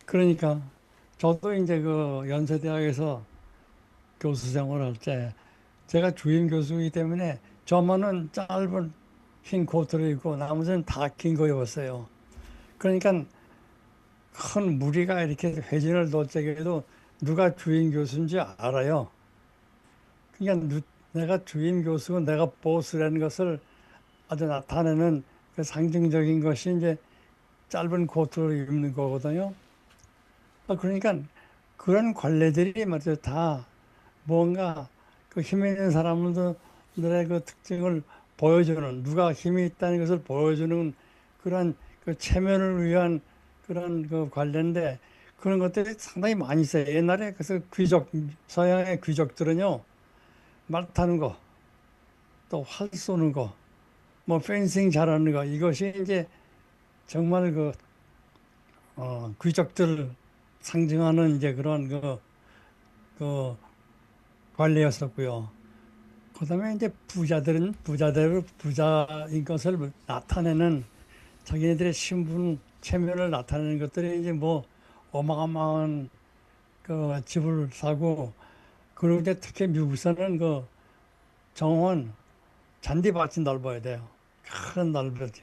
그러니까 저도 이제 그 연세대학에서 교수 생활할 때 제가 주임 교수이기 때문에 저만은 짧은 흰 코트를 입고 나머지는 다 긴 거 입었어요. 그러니까 큰 무리가 이렇게 회진을 돌 적에도 누가 주임 교수인지 알아요. 그러니까 내가 주임 교수고 내가 보스라는 것을 아주 나타내는 그 상징적인 것이 이제 짧은 코트를 입는 거거든요. 그러니까 그런 관례들이 말이죠. 다 뭔가 그 힘 있는 사람들의 그 특징을 보여주는, 누가 힘이 있다는 것을 보여주는 그런 그 체면을 위한 그런 그 관례인데, 그런 것들이 상당히 많이 있어요. 옛날에 그래서 서양의 귀족들은요, 말 타는 거, 또 활 쏘는 거, 뭐 펜싱 잘하는 거, 이것이 이제 정말 귀족들 상징하는 이제 그런 그 관례였었고요. 그다음에 이제 부자들은 부자인 것을 나타내는 자기네들의 신분, 체면을 나타내는 것들이 이제 뭐 어마어마한 그 집을 사고, 그리고 이제 특히 미국에서는 그 정원 잔디밭이 넓어야 돼요. 큰 넓어지.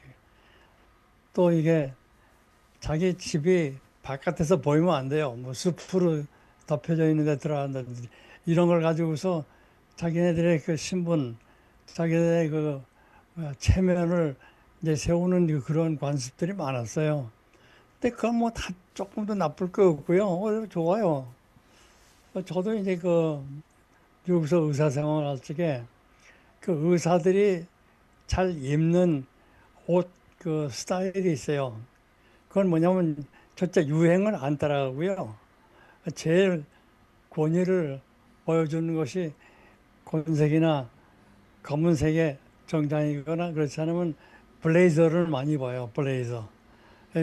또 이게 자기 집이 바깥에서 보이면 안 돼요. 뭐 숲으로 덮여져 있는 데 들어간다든지 이런 걸 가지고서 자기네들의 그 신분, 자기네들의 그 체면을 이제 세우는 그런 관습들이 많았어요. 근데 그건 뭐 다 조금도 나쁠 거 없고요. 좋아요. 저도 이제 여기서 의사 생활 할 적에 그 의사들이 잘 입는 옷 그 스타일이 있어요. 그건 뭐냐면 첫째 유행을 안 따라가고요. 제일 권위를 보여주는 것이 검은색이나 검은색의 정장이거나 그렇지 않으면 블레이저를 많이 입어요. 블레이저.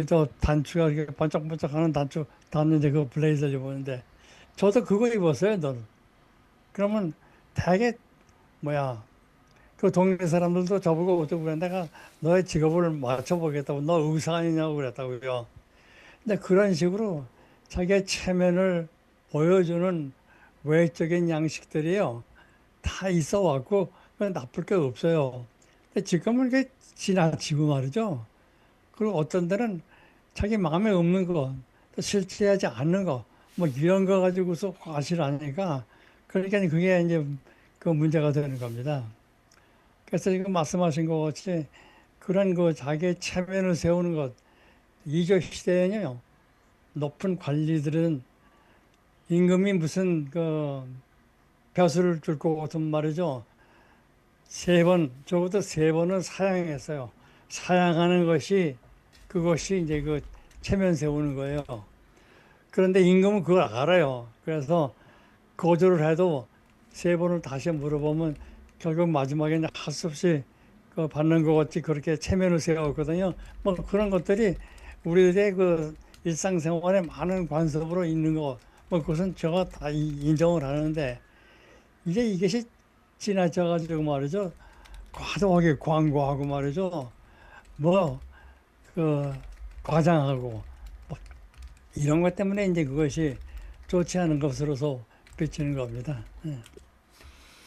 또 단추가 이렇게 반짝반짝하는 단추 닿는데 그 블레이저를 입었는데 저도 그거 입었어요. 늘. 그러면 되게 그 동네 사람들도 저보고 어쩌고 그래. 내가 너의 직업을 맞춰보겠다고. 너 의사 아니냐고 그랬다고요. 근데 그런 식으로 자기의 체면을 보여주는 외적인 양식들이요. 다 있어 왔고, 나쁠 게 없어요. 근데 지금은 이게 지나치고 말이죠. 그리고 어떤 데는 자기 마음에 없는 거, 또 실체하지 않는 거, 뭐 이런 거 가지고서 과실하니까, 그러니까 그게 이제 그 문제가 되는 겁니다. 그래서 지금 말씀하신 것 같이 그런 자기의 체면을 세우는 것, 이조 시대에는요, 높은 관리들은 임금이 무슨 벼슬을 줄 것 같은 말이죠. 적어도 세 번은 사양했어요. 사양하는 그것이 이제 그 체면 세우는 거예요. 그런데 임금은 그걸 알아요. 그래서 거절을 해도 세 번을 다시 물어보면 결국 마지막에 할 수 없이 받는 것 같이 그렇게 체면을 세웠거든요. 뭐 그런 것들이 우리들의 그 일상생활에 많은 관습으로 있는 거, 뭐 그것은 제가 다 인정을 하는데 이제 이것이 지나쳐가지고 말이죠. 과도하게 광고하고 말이죠. 뭐 그 과장하고 뭐 이런 것 때문에 이제 그것이 좋지 않은 것으로서 비치는 겁니다. 예.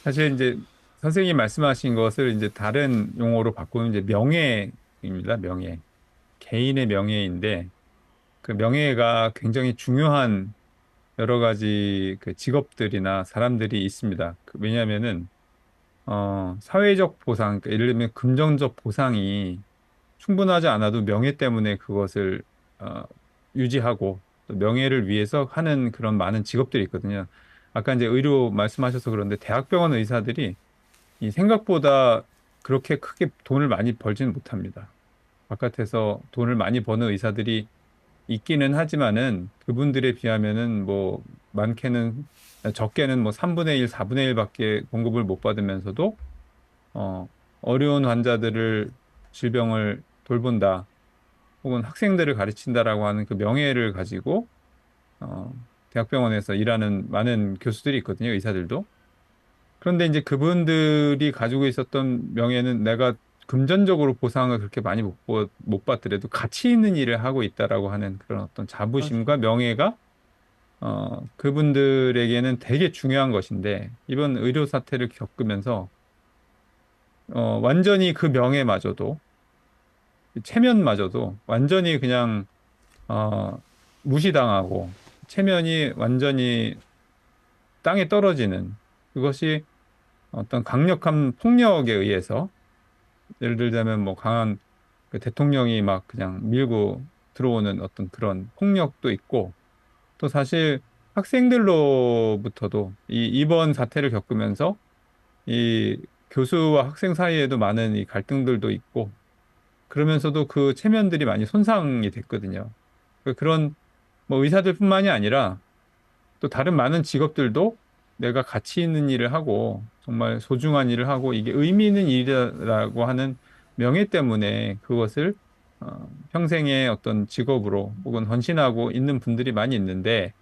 사실 이제 선생님이 말씀하신 것을 이제 다른 용어로 바꾸면 이제 명예입니다. 명예. 개인의 명예인데 그 명예가 굉장히 중요한 여러 가지 그 직업들이나 사람들이 있습니다. 왜냐하면은 사회적 보상, 그러니까 예를 들면 금전적 보상이 충분하지 않아도 명예 때문에 그것을 어, 유지하고 또 명예를 위해서 하는 그런 많은 직업들이 있거든요. 아까 이제 의료 말씀하셔서 그런데 대학병원 의사들이 이 생각보다 그렇게 크게 돈을 많이 벌지는 못합니다. 바깥에서 돈을 많이 버는 의사들이 있기는 하지만은 그분들에 비하면은 뭐 많게는 적게는 뭐 3분의 1, 4분의 1밖에 공급을 못 받으면서도 어려운 환자들을 질병을 돌본다 혹은 학생들을 가르친다라고 하는 그 명예를 가지고 대학병원에서 일하는 많은 교수들이 있거든요. 의사들도. 그런데 이제 그분들이 가지고 있었던 명예는 내가 금전적으로 보상을 그렇게 많이 못 받더라도 가치 있는 일을 하고 있다라고 하는 그런 어떤 자부심과 맞아요. 명예가 그분들에게는 되게 중요한 것인데 이번 의료 사태를 겪으면서 완전히 그 명예마저도 체면마저도 완전히 그냥 무시당하고 체면이 완전히 땅에 떨어지는 그것이 어떤 강력한 폭력에 의해서 예를 들자면 뭐 강한 그 대통령이 막 그냥 밀고 들어오는 어떤 그런 폭력도 있고 또 사실 학생들로부터도 이번 사태를 겪으면서 이 교수와 학생 사이에도 많은 이 갈등들도 있고 그러면서도 그 체면들이 많이 손상이 됐거든요. 그런 뭐 의사들뿐만이 아니라 또 다른 많은 직업들도 내가 가치 있는 일을 하고 정말 소중한 일을 하고 이게 의미 있는 일이라고 하는 명예 때문에 그것을 평생의 어떤 직업으로 혹은 헌신하고 있는 분들이 많이 있는데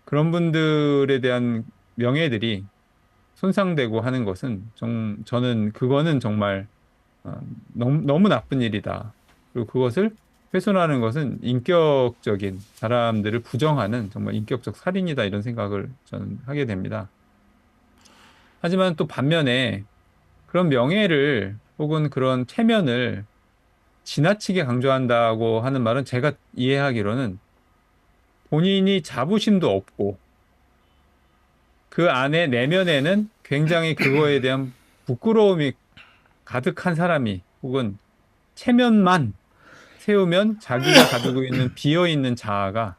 그런 분들에 대한 명예들이 손상되고 하는 것은 저는 그거는 정말 너무 나쁜 일이다. 그리고 그것을 훼손하는 것은 인격적인 사람들을 부정하는 정말 인격적 살인이다 이런 생각을 저는 하게 됩니다. 하지만 또 반면에 그런 명예를 혹은 그런 체면을 지나치게 강조한다고 하는 말은 제가 이해하기로는 본인이 자부심도 없고 그 안에 내면에는 굉장히 그거에 대한 부끄러움이 가득한 사람이 혹은 체면만 세우면 자기가 가지고 있는 비어 있는 자아가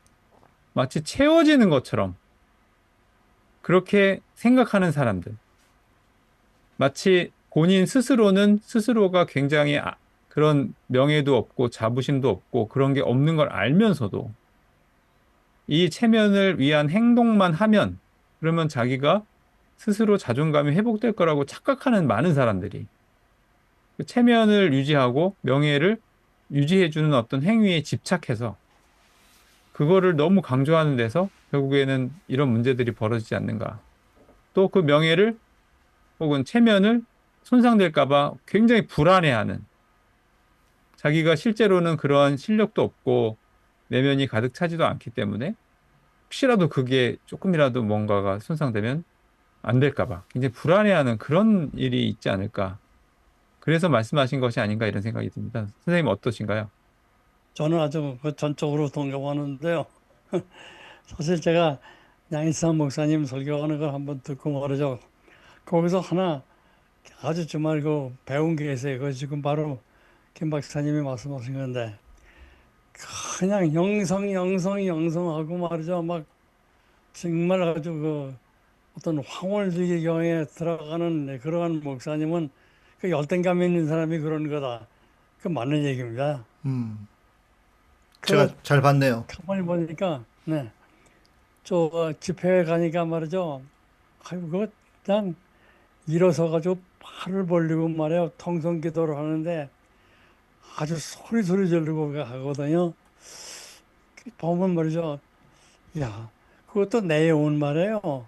마치 채워지는 것처럼 그렇게 생각하는 사람들. 마치 본인 스스로는 스스로가 굉장히 그런 명예도 없고 자부심도 없고 그런 게 없는 걸 알면서도 이 체면을 위한 행동만 하면 그러면 자기가 스스로 자존감이 회복될 거라고 착각하는 많은 사람들이 그 체면을 유지하고 명예를 유지해주는 어떤 행위에 집착해서 그거를 너무 강조하는 데서 결국에는 이런 문제들이 벌어지지 않는가. 또 그 명예를 혹은 체면을 손상될까 봐 굉장히 불안해하는 자기가 실제로는 그러한 실력도 없고 내면이 가득 차지도 않기 때문에 혹시라도 그게 조금이라도 뭔가가 손상되면 안 될까 봐 굉장히 불안해하는 그런 일이 있지 않을까. 그래서 말씀하신 것이 아닌가 이런 생각이 듭니다. 선생님 어떠신가요? 저는 아주 그 전적으로 동감하는데요. 사실 제가 양희삼 목사님 설교하는 걸 한번 듣고 말이죠. 거기서 하나 아주 정말 그 배운 게 있어요. 그 지금 바로 김 박사님이 말씀하신 건데 그냥 영성하고 말이죠. 막 정말 아주 그 어떤 황홀주의경에 들어가는 그러한 목사님은 그 열등감 있는 사람이 그런 거다. 그 맞는 얘기입니다. 음, 그 제가 잘 봤네요. 가만히 보니까 네. 저 집회에 가니까 말이죠. 아이고 그거 그냥 일어서 가지고 팔을 벌리고 말이에요. 통성 기도를 하는데 아주 소리 지르고 하거든요. 보면 말이죠. 야, 그것도 내용은 말이에요.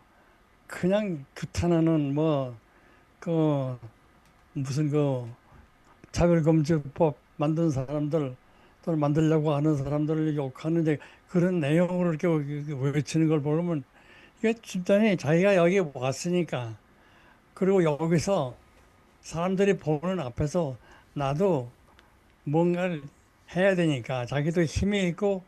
그냥 규탄하는 그 무슨 차별금지법 만든 사람들 또는 만들려고 하는 사람들을 욕하는데 그런 내용을 이렇게 외치는 걸 보면 이게 진짜 자기가 여기 왔으니까 그리고 여기서 사람들이 보는 앞에서 나도 뭔가를 해야 되니까 자기도 힘이 있고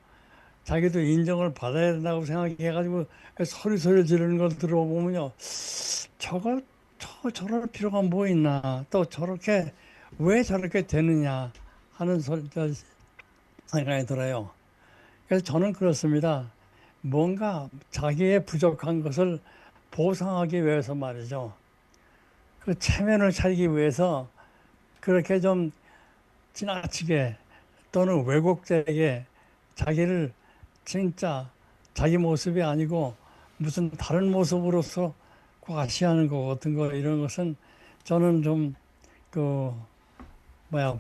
자기도 인정을 받아야 된다고 생각해가지고 소리 지르는 걸 들어보면요. 저럴 필요가 뭐 있나. 또 저렇게, 왜 저렇게 되느냐 하는 생각이 들어요. 그래서 저는 그렇습니다. 뭔가 자기의 부족한 것을 보상하기 위해서 말이죠. 그 체면을 차리기 위해서 그렇게 좀 지나치게 또는 왜곡되게 자기를 진짜 자기 모습이 아니고 무슨 다른 모습으로서 과시하는 것 같은 거 이런 것은 저는 좀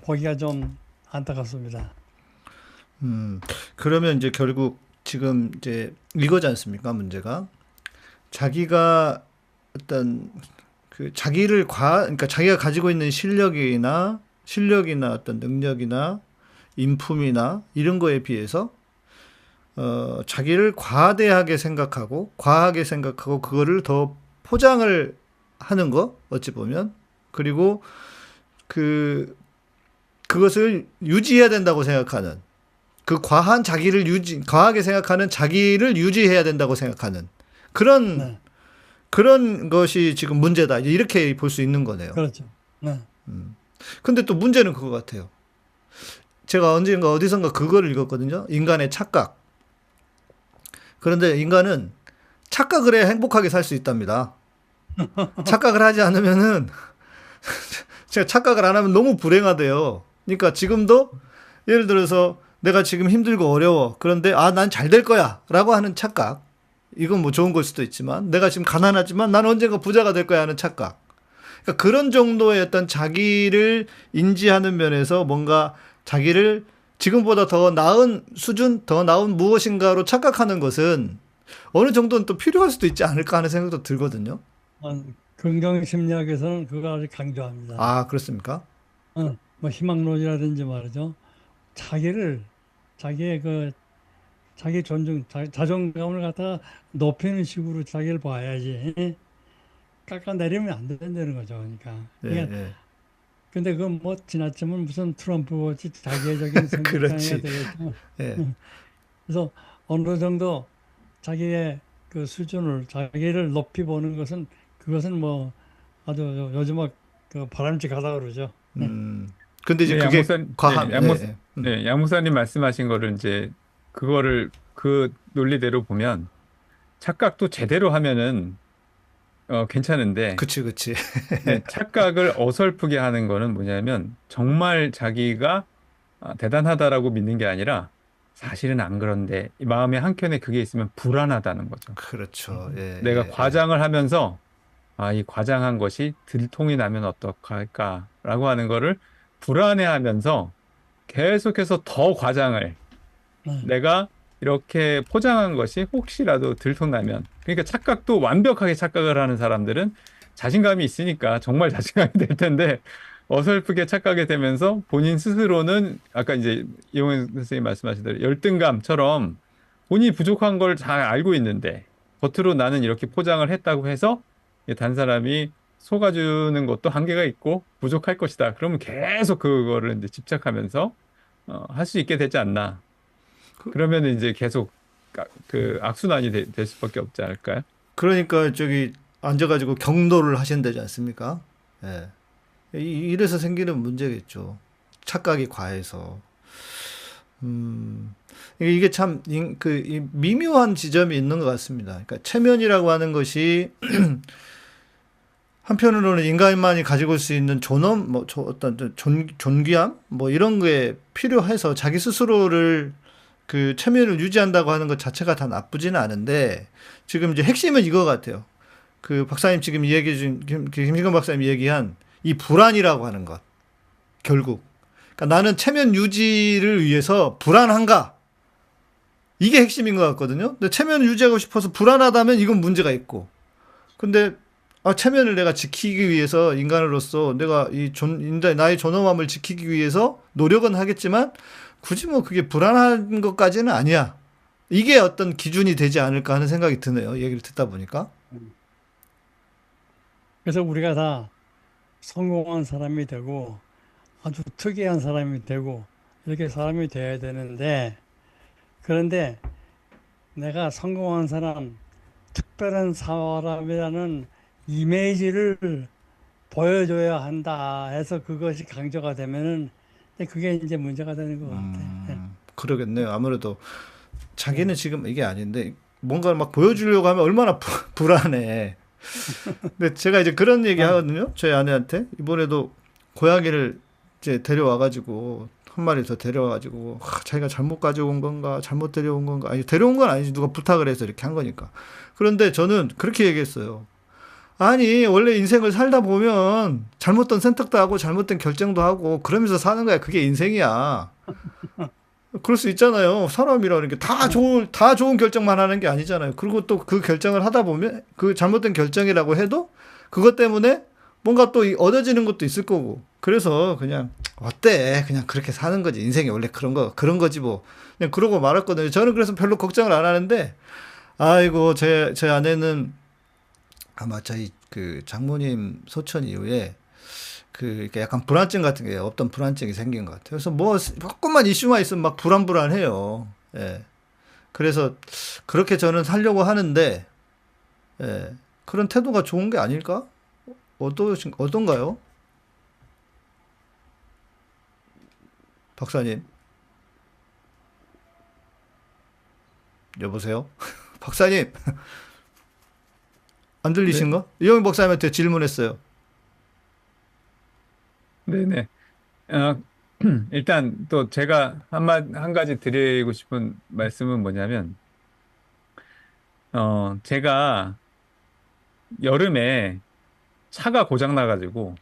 보기가 좀 안타깝습니다. 그러면 이제 결국 지금 이제 이거지 않습니까? 문제가 자기가 어떤 그 그러니까 자기가 가지고 있는 실력이나 어떤 능력이나 인품이나 이런 거에 비해서 자기를 과하게 생각하고 그거를 더 포장을 하는 거 어찌 보면 그리고 그것을 유지해야 된다고 생각하는 그 과하게 생각하는 자기를 유지해야 된다고 생각하는 네, 그런 것이 지금 문제다. 이렇게 볼 수 있는 거네요. 그렇죠. 네, 근데 또 문제는 그거 같아요. 제가 언젠가 어디선가 그거를 읽었거든요. 인간의 착각. 그런데 인간은 착각을 해야 행복하게 살 수 있답니다. 착각을 하지 않으면은 제가 착각을 안 하면 너무 불행하대요. 그러니까 지금도 예를 들어서 내가 지금 힘들고 어려워. 그런데 난 잘 될 거야 라고 하는 착각. 이건 뭐 좋은 걸 수도 있지만 내가 지금 가난하지만 난 언젠가 부자가 될 거야 하는 착각. 그러니까 그런 정도의 어떤 자기를 인지하는 면에서 뭔가 자기를 지금보다 더 나은 수준, 더 나은 무엇인가로 착각하는 것은 어느 정도는 또 필요할 수도 있지 않을까 하는 생각도 들거든요. 긍정심리학에서는 그걸 아주 강조합니다. 아, 그렇습니까? 뭐 희망론이라든지 말이죠. 자기의 자기 존중, 자존감을 갖다가 높이는 식으로 자기를 봐야지. 깎아내리면 안 된다는 거죠. 그러니까. 예. 근데 그건 뭐 지나치면 무슨 트럼프 같이 자기애적인 성격이 그렇지. 되겠죠. 예. 그래서 어느 정도 자기의 그 수준을 자기를 높이 보는 것은 그것은 뭐 아주 요즘 그 바람직하다 그러죠. 근데 이제 네, 그게 양목사님, 과한, 네, 양목, 예. 네, 양목사님 말씀하신 거를 이제 그거를 그 논리대로 보면 착각도 제대로 하면은 괜찮은데 그치. 네, 착각을 어설프게 하는 거는 뭐냐면 정말 자기가 대단하다라고 믿는 게 아니라 사실은 안 그런데 이 마음의 한켠에 그게 있으면 불안하다는 거죠. 그렇죠. 예, 내가 예. 과장을 하면서 이 과장한 것이 들통이 나면 어떡할까라고 하는 거를 불안해하면서 계속해서 더 과장을 네. 내가 이렇게 포장한 것이 혹시라도 들통나면 그러니까 착각도 완벽하게 착각을 하는 사람들은 자신감이 있으니까 정말 자신감이 될 텐데 어설프게 착각이 되면서 본인 스스로는 아까 이제 이용현 선생님 말씀하신 대로 열등감처럼 본인이 부족한 걸 잘 알고 있는데 겉으로 나는 이렇게 포장을 했다고 해서 다른 사람이 속아주는 것도 한계가 있고 부족할 것이다. 그러면 계속 그거를 이제 집착하면서 할 수 있게 되지 않나. 그러면 이제 계속 그 악순환이 될 수밖에 없지 않을까요? 그러니까 저기 앉아가지고 경도를 하신다지 않습니까? 예. 이래서 생기는 문제겠죠. 착각이 과해서. 이게 참, 이 미묘한 지점이 있는 것 같습니다. 그러니까 체면이라고 하는 것이 한편으로는 인간만이 가지고 올 수 있는 존엄, 어떤 존귀함? 뭐 이런 게 필요해서 자기 스스로를 그 체면을 유지한다고 하는 것 자체가 다 나쁘지는 않은데 지금 이제 핵심은 이거 같아요. 그 박사님 지금 이야기해 준 김신건 박사님 얘기한 이 불안이라고 하는 것. 결국. 그러니까 나는 체면 유지를 위해서 불안한가? 이게 핵심인 것 같거든요. 근데 체면을 유지하고 싶어서 불안하다면 이건 문제가 있고. 근데 체면을 내가 지키기 위해서 인간으로서 내가 나의 존엄함을 지키기 위해서 노력은 하겠지만 굳이 뭐 그게 불안한 것까지는 아니야. 이게 어떤 기준이 되지 않을까 하는 생각이 드네요. 얘기를 듣다 보니까. 그래서 우리가 다 성공한 사람이 되고 아주 특이한 사람이 되고 이렇게 사람이 돼야 되는데 그런데 내가 성공한 사람, 특별한 사람이라는 이미지를 보여줘야 한다 해서 그것이 강조가 되면은 그게 이제 문제가 되는 것 같아. 그러겠네요. 아무래도 자기는 지금 이게 아닌데 뭔가를 막 보여주려고 하면 얼마나 불안해. 근데 제가 이제 그런 얘기 하거든요. 저희 아내한테. 이번에도 고양이를 이제 데려와가지고, 한 마리 더 데려와가지고, 자기가 잘못 가져온 건가, 잘못 데려온 건가. 아니, 데려온 건 아니지. 누가 부탁을 해서 이렇게 한 거니까. 그런데 저는 그렇게 얘기했어요. 아니, 원래 인생을 살다 보면 잘못된 선택도 하고, 잘못된 결정도 하고, 그러면서 사는 거야. 그게 인생이야. 그럴 수 있잖아요. 사람이라는 게 다 좋은 결정만 하는 게 아니잖아요. 그리고 또 그 결정을 하다 보면 그 잘못된 결정이라고 해도 그것 때문에 뭔가 또 얻어지는 것도 있을 거고. 그래서 그냥 어때? 그냥 그렇게 사는 거지. 인생이 원래 그런 거지 뭐. 그냥 그러고 말았거든요. 저는 그래서 별로 걱정을 안 하는데 아이고 제 아내는 아마 저희 그 장모님 소천 이후에 이렇게 약간 불안증 같은 게 어떤 불안증이 생긴 것 같아요. 그래서 뭐 조금만 이슈만 있으면 막 불안해요. 예. 그래서 그렇게 저는 살려고 하는데 예. 그런 태도가 좋은 게 아닐까? 어떤가요? 박사님. 여보세요? 박사님. 안 들리신가? 이영희 박사님한테 질문했어요. 네네. 어, 일단 또 제가 한 가지 드리고 싶은 말씀은 뭐냐면, 제가 여름에 차가 고장 나가지고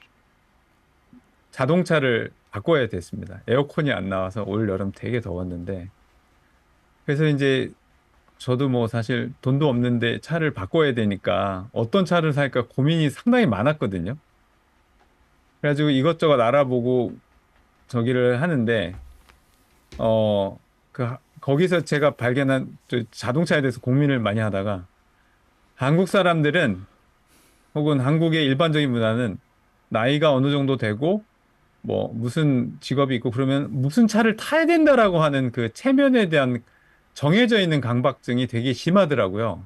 자동차를 바꿔야 됐습니다. 에어컨이 안 나와서 올 여름 되게 더웠는데, 그래서 이제 저도 뭐 사실 돈도 없는데 차를 바꿔야 되니까 어떤 차를 살까 고민이 상당히 많았거든요. 그래가지고 이것저것 알아보고 저기를 하는데, 거기서 제가 발견한 자동차에 대해서 고민을 많이 하다가 한국 사람들은 혹은 한국의 일반적인 문화는 나이가 어느 정도 되고 뭐 무슨 직업이 있고 그러면 무슨 차를 타야 된다라고 하는 그 체면에 대한 정해져 있는 강박증이 되게 심하더라고요.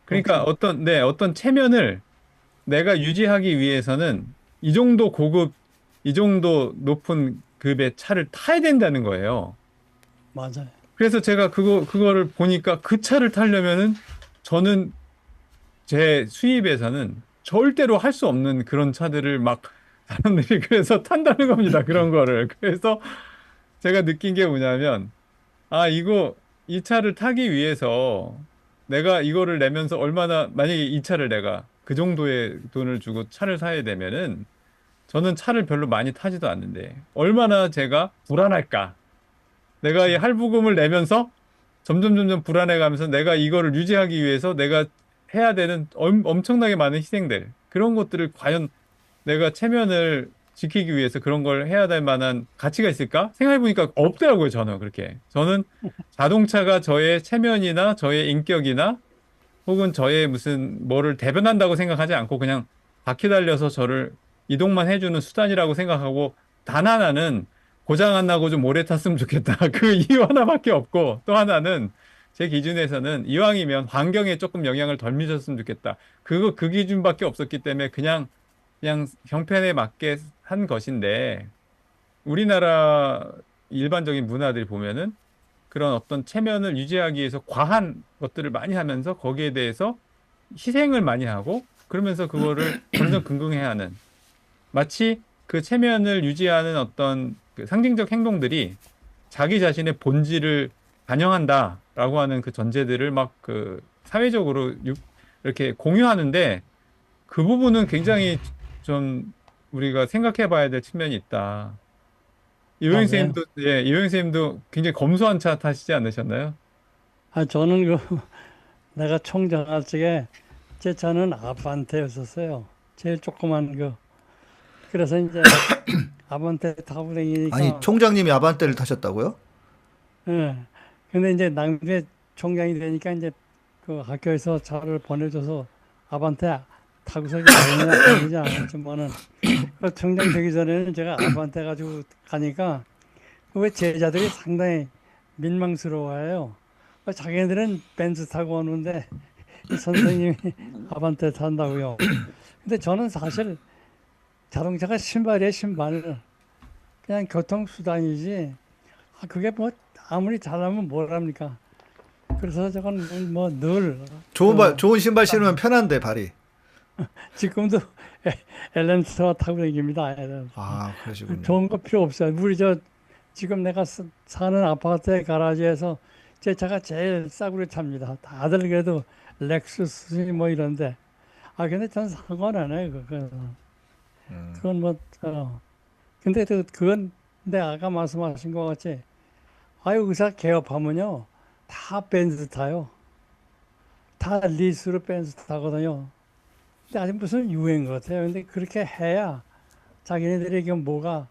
그러니까 그렇죠. 어떤 체면을 내가 유지하기 위해서는 이 정도 고급, 이 정도 높은 급의 차를 타야 된다는 거예요. 맞아요. 그래서 제가 그거를 보니까 그 차를 타려면은 저는 제 수입에서는 절대로 할 수 없는 그런 차들을 막 사람들이 그래서 탄다는 겁니다. 그런 거를. 그래서 제가 느낀 게 뭐냐면, 이 차를 타기 위해서 내가 이거를 내면서 만약에 이 차를 내가 그 정도의 돈을 주고 차를 사야 되면은 저는 차를 별로 많이 타지도 않는데 얼마나 제가 불안할까. 내가 이 할부금을 내면서 점점 불안해가면서 내가 이거를 유지하기 위해서 내가 해야 되는 엄청나게 많은 희생들, 그런 것들을 과연 내가 체면을 지키기 위해서 그런 걸 해야 될 만한 가치가 있을까? 생각해보니까 없더라고요, 저는 그렇게. 저는 자동차가 저의 체면이나 저의 인격이나 혹은 저의 무슨 뭐를 대변한다고 생각하지 않고 그냥 바퀴 달려서 저를 이동만 해주는 수단이라고 생각하고, 단 하나는 고장 안 나고 좀 오래 탔으면 좋겠다. 그 이유 하나밖에 없고, 또 하나는 제 기준에서는 이왕이면 환경에 조금 영향을 덜 미쳤으면 좋겠다. 그 기준밖에 없었기 때문에 그냥 형편에 맞게 한 것인데, 우리나라 일반적인 문화들이 보면은 그런 어떤 체면을 유지하기 위해서 과한 것들을 많이 하면서 거기에 대해서 희생을 많이 하고 그러면서 그거를 점점 긍긍해 하는, 마치 그 체면을 유지하는 어떤 그 상징적 행동들이 자기 자신의 본질을 반영한다라고 하는 그 전제들을 막 그 사회적으로 이렇게 공유하는데, 그 부분은 굉장히 좀 우리가 생각해 봐야 될 측면이 있다. 이호영 그래요? 선생님도 예, 이호영 선생님도 굉장히 검소한 차 타시지 않으셨나요? 저는 내가 총장할 적에 제 차는 아반떼였었어요. 제일 조그만 그래서 이제 아반떼 타고 아니, 다니니까, 총장님이 아반떼를 타셨다고요? 예. 근데 이제 나중에 총장이 되니까 이제 그 학교에서 차를 보내줘서 아반떼 타고서 다니지 않았지만은, 그 총장 되기 전에는 제가 아반떼 가지고 가니까, 왜 제자들이 상당히 민망스러워해요. 자기네들은 벤츠 타고 오는데, 이 선생님이 아반떼 탄다고요. 근데 저는 사실 자동차가 신발이에요, 신발. 그냥 교통수단이지. 그게 뭐 아무리 잘하면 뭘 합니까? 그래서 저건 뭐 늘 좋은 신발 신으면 편한데, 발이. 지금도 엘렌스터 타고 다닙니다. 엘렌스터. 아, 그러시군요. 좋은 거 필요 없어요. 우리 지금 내가 사는 아파트의 가라지에서 제 차가 제일 싸구려 찹니다. 다들 그래도 렉스스 뭐 이런데. 근데 전 상관 안 해요. 그건 뭐 근데 그건 근데 아까 말씀하신 것 같이 의사 개업하면요 다 벤츠 타요. 다 리스로 벤츠 타거든요. 근데 아직 무슨 유행 같아요. 근데 그렇게 해야 자기네들에게 뭐가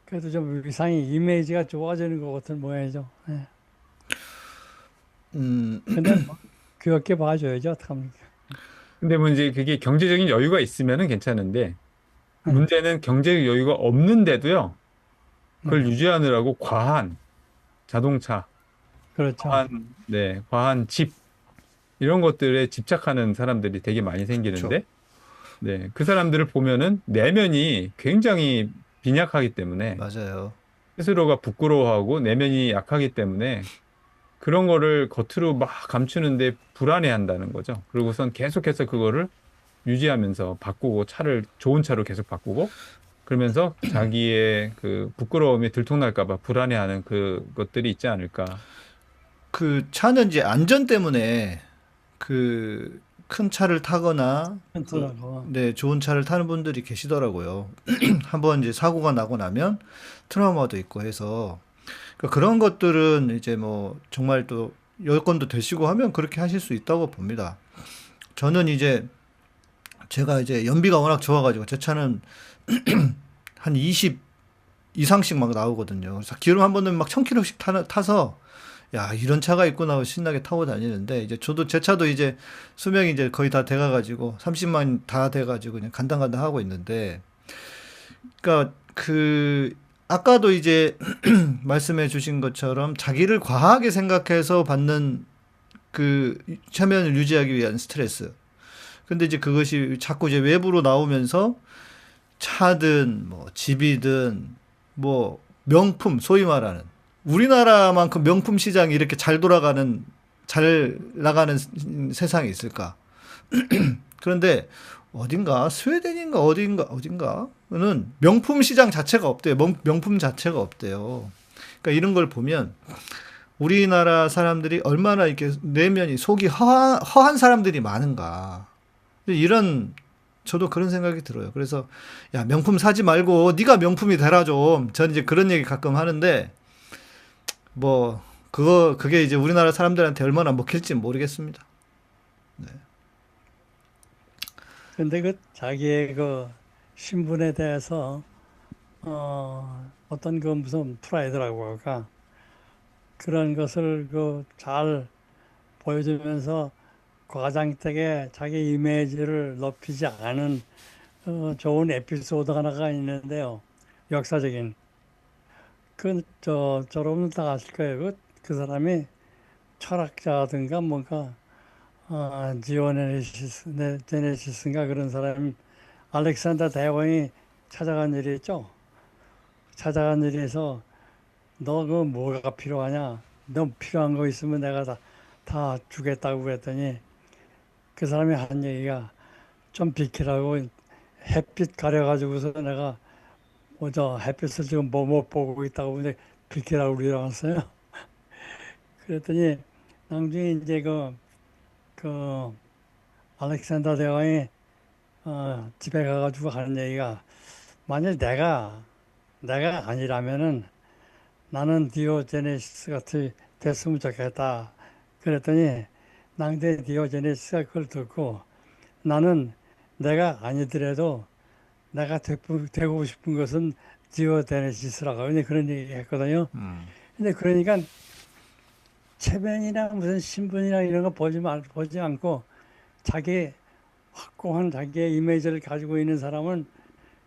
그래도 좀 위상이 이미지가 좋아지는 것 같은 모양이죠. 네. 음, 근데 뭐 귀엽게 봐줘야죠. 어떡합니까? 근데 뭐 이제 그게 경제적인 여유가 있으면은 괜찮은데 네. 문제는 경제적 여유가 없는데도요. 그걸 네. 유지하느라고 과한 자동차, 그렇죠. 과한 집 이런 것들에 집착하는 사람들이 되게 많이 그렇죠. 생기는데 네, 그 사람들을 보면은 내면이 굉장히 빈약하기 때문에 맞아요. 스스로가 부끄러워하고 내면이 약하기 때문에 그런 거를 겉으로 막 감추는데 불안해한다는 거죠. 그리고선 계속해서 그거를 유지하면서 바꾸고 차를 좋은 차로 계속 바꾸고 그러면서 자기의 그 부끄러움이 들통날까 봐 불안해하는 그것들이 있지 않을까. 그 차는 이제 안전 때문에 그 큰 차를 타거나 튼튼하고. 네, 좋은 차를 타는 분들이 계시더라고요. 한번 이제 사고가 나고 나면 트라우마도 있고 해서 그러니까 그런 것들은 이제 뭐 정말 또 여건도 되시고 하면 그렇게 하실 수 있다고 봅니다. 저는 이제 제가 이제 연비가 워낙 좋아가지고 제 차는 한 20 이상씩 막 나오거든요. 그래서 기름 한 번은 막 1000km씩 타서 야, 이런 차가 있구나 하고 신나게 타고 다니는데 이제 저도 제 차도 이제 수명이 이제 거의 다 돼가가지고 30만 다 돼가지고 그냥 간당간당 하고 있는데 그러니까 그 아까도 이제 말씀해 주신 것처럼 자기를 과하게 생각해서 받는 그 체면을 유지하기 위한 스트레스. 근데 이제 그것이 자꾸 이제 외부로 나오면서 차든 뭐 집이든 뭐 명품 소위 말하는 우리나라만큼 명품 시장이 이렇게 잘 나가는 세상이 있을까? 그런데 어딘가 스웨덴인가 어딘가는 명품 시장 자체가 없대요. 명품 자체가 없대요. 그러니까 이런 걸 보면 우리나라 사람들이 얼마나 이렇게 내면이 속이 허한 사람들이 많은가. 이런 저도 그런 생각이 들어요. 그래서 야 명품 사지 말고 네가 명품이 되라 좀. 저는 이제 그런 얘기 가끔 하는데 뭐 그게 이제 우리나라 사람들한테 얼마나 먹힐지 모르겠습니다. 근데 자기의 신분에 대해서 어떤 무슨 프라이드라고 할까 그런 것을 잘 보여주면서 과장되게 자기 이미지를 높이지 않은 좋은 에피소드 하나가 있는데요. 역사적인 여러분 다 아실 거예요. 그 사람이 철학자든가 뭔가 제네시스인가 그런 사람이 알렉산더 대왕이 찾아간 일이 있죠. 찾아간 일에서 너 뭐가 필요하냐? 너 필요한 거 있으면 내가 다 주겠다고 그랬더니 그 사람이 한 얘기가 좀 비키라고 햇빛 가려가지고서 내가 저 햇빛을 지금 못 보고 있다고 근데 비키라고 그러셨어요. 그랬더니 나중에 이제 그 알렉산더 대왕이 집에 가가지고 하는 얘기가 만약 내가 아니라면은 나는 디오제네시스 같이 됐으면 좋겠다. 그랬더니 낭대 디오제네시스가 그걸 듣고 나는 내가 아니더라도 내가 되고 싶은 것은 디오제네시스라고 그런 얘기 했거든요. 근데 그러니까 체면이나 무슨 신분이나 이런 거 보지 않고 자기 확고한 자기의 이미지를 가지고 있는 사람은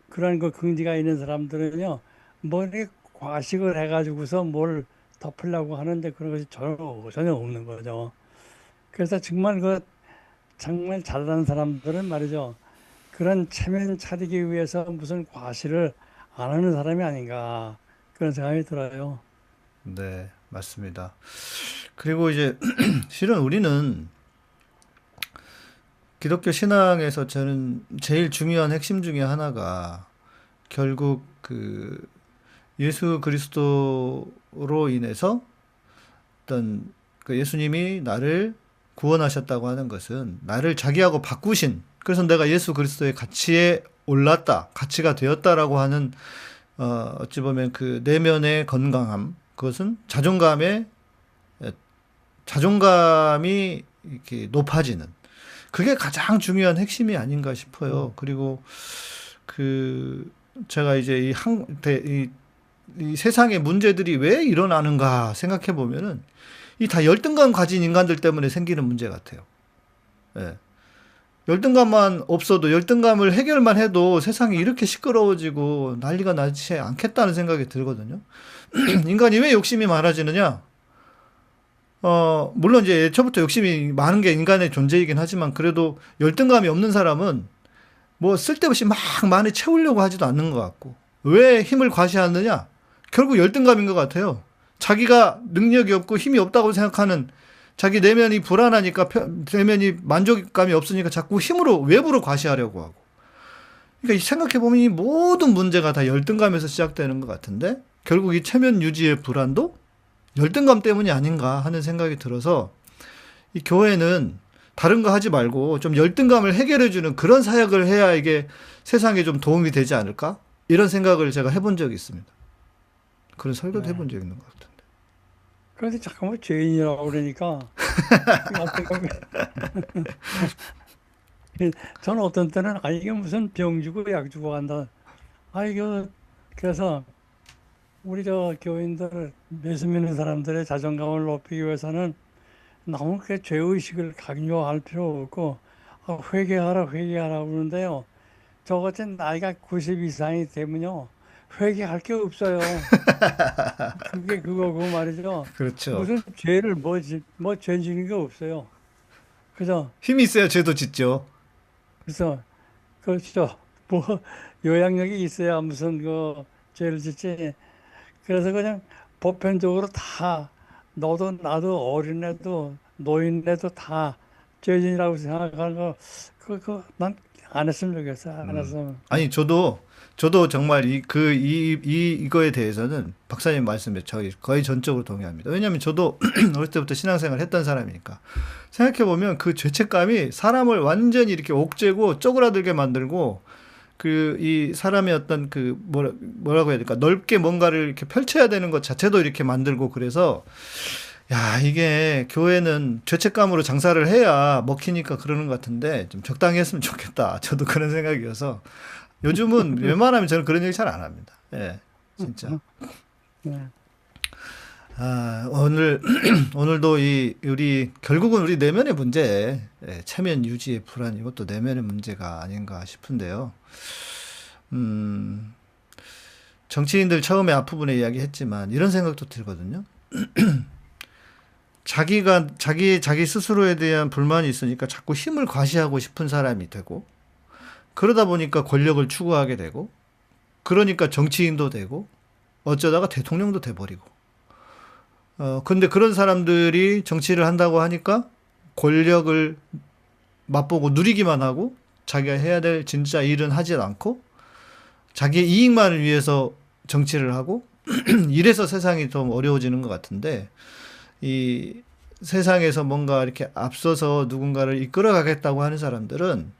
그런 그 긍지가 있는 사람들은요 뭐 이렇게 과식을 해가지고서 뭘 덮으려고 하는데 그런 것이 전혀 없는 거죠. 그래서 정말 잘나는 사람들은 말이죠 그런 체면 차리기 위해서 무슨 과시를 안 하는 사람이 아닌가 그런 생각이 들어요. 네, 맞습니다. 그리고 이제 실은 우리는 기독교 신앙에서 저는 제일 중요한 핵심 중에 하나가 결국 그 예수 그리스도로 인해서 어떤 그 예수님이 나를 구원하셨다고 하는 것은 나를 자기하고 바꾸신, 그래서 내가 예수 그리스도의 가치에 올랐다, 가치가 되었다라고 하는 어찌 보면 그 내면의 건강함, 그것은 자존감이 이렇게 높아지는, 그게 가장 중요한 핵심이 아닌가 싶어요. 그리고 그 제가 이제 이 세상의 문제들이 왜 일어나는가 생각해 보면은 이 다 열등감 가진 인간들 때문에 생기는 문제 같아요. 예. 열등감만 없어도, 열등감을 해결만 해도 세상이 이렇게 시끄러워지고 난리가 나지 않겠다는 생각이 들거든요. 인간이 왜 욕심이 많아지느냐? 물론 이제 애초부터 욕심이 많은 게 인간의 존재이긴 하지만 그래도 열등감이 없는 사람은 뭐 쓸데없이 막 많이 채우려고 하지도 않는 것 같고, 왜 힘을 과시하느냐? 결국 열등감인 것 같아요. 자기가 능력이 없고 힘이 없다고 생각하는, 자기 내면이 불안하니까, 내면이 만족감이 없으니까 자꾸 힘으로, 외부로 과시하려고 하고. 그러니까 생각해보면 이 모든 문제가 다 열등감에서 시작되는 것 같은데, 결국 이 체면 유지의 불안도 열등감 때문이 아닌가 하는 생각이 들어서, 이 교회는 다른 거 하지 말고 좀 열등감을 해결해주는 그런 사역을 해야 이게 세상에 좀 도움이 되지 않을까? 이런 생각을 제가 해본 적이 있습니다. 그런 설교도 해본 적이 있는 것 같은데. 그런데 잠깐만 죄인이라고 그러니까 저는 어떤 때는 이게 무슨 병 주고 약 주고 간다. 이거 그래서 우리 저 교인들 예수 믿는 사람들의 자존감을 높이기 위해서는 너무 그 죄의식을 강요할 필요 없고 회개하라 그러는데요. 저 같은 나이가 90 이상이 되면요. 회개할 게 없어요. 그게 그거고 말이죠. 그렇죠. 무슨 죄를 뭐 죄 지는 게 없어요. 그죠? 힘이 있어야 죄도 짓죠. 그래서 그렇죠. 뭐 요양력이 있어야 무슨 그 죄를 짓지. 그래서 그냥 보편적으로 다 너도 나도 어린애도 노인네도 다 죄진이라고 생각하는 거 난 안 했으면 좋겠어. 안 했으면. 아니, 저도 정말 이거에 대해서는 박사님 말씀에 저희 거의 전적으로 동의합니다. 왜냐하면 저도 어릴 때부터 신앙생활 했던 사람이니까. 생각해보면 그 죄책감이 사람을 완전히 이렇게 옥죄고 쪼그라들게 만들고, 이 사람의 어떤 뭐라고 해야 될까? 넓게 뭔가를 이렇게 펼쳐야 되는 것 자체도 이렇게 만들고, 그래서 야, 이게 교회는 죄책감으로 장사를 해야 먹히니까 그러는 것 같은데 좀 적당히 했으면 좋겠다. 저도 그런 생각이어서 요즘은 웬만하면 저는 그런 얘기 잘 안 합니다. 예, 진짜. 네. 오늘도 결국은 우리 내면의 문제, 체면 유지의 불안, 이것도 내면의 문제가 아닌가 싶은데요. 정치인들 처음에 앞부분에 이야기했지만 이런 생각도 들거든요. 자기 스스로에 대한 불만이 있으니까 자꾸 힘을 과시하고 싶은 사람이 되고, 그러다 보니까 권력을 추구하게 되고, 그러니까 정치인도 되고, 어쩌다가 대통령도 돼버리고. 근데 그런 사람들이 정치를 한다고 하니까 권력을 맛보고 누리기만 하고, 자기가 해야 될 진짜 일은 하지 않고, 자기의 이익만을 위해서 정치를 하고, 이래서 세상이 좀 어려워지는 것 같은데, 이 세상에서 뭔가 이렇게 앞서서 누군가를 이끌어가겠다고 하는 사람들은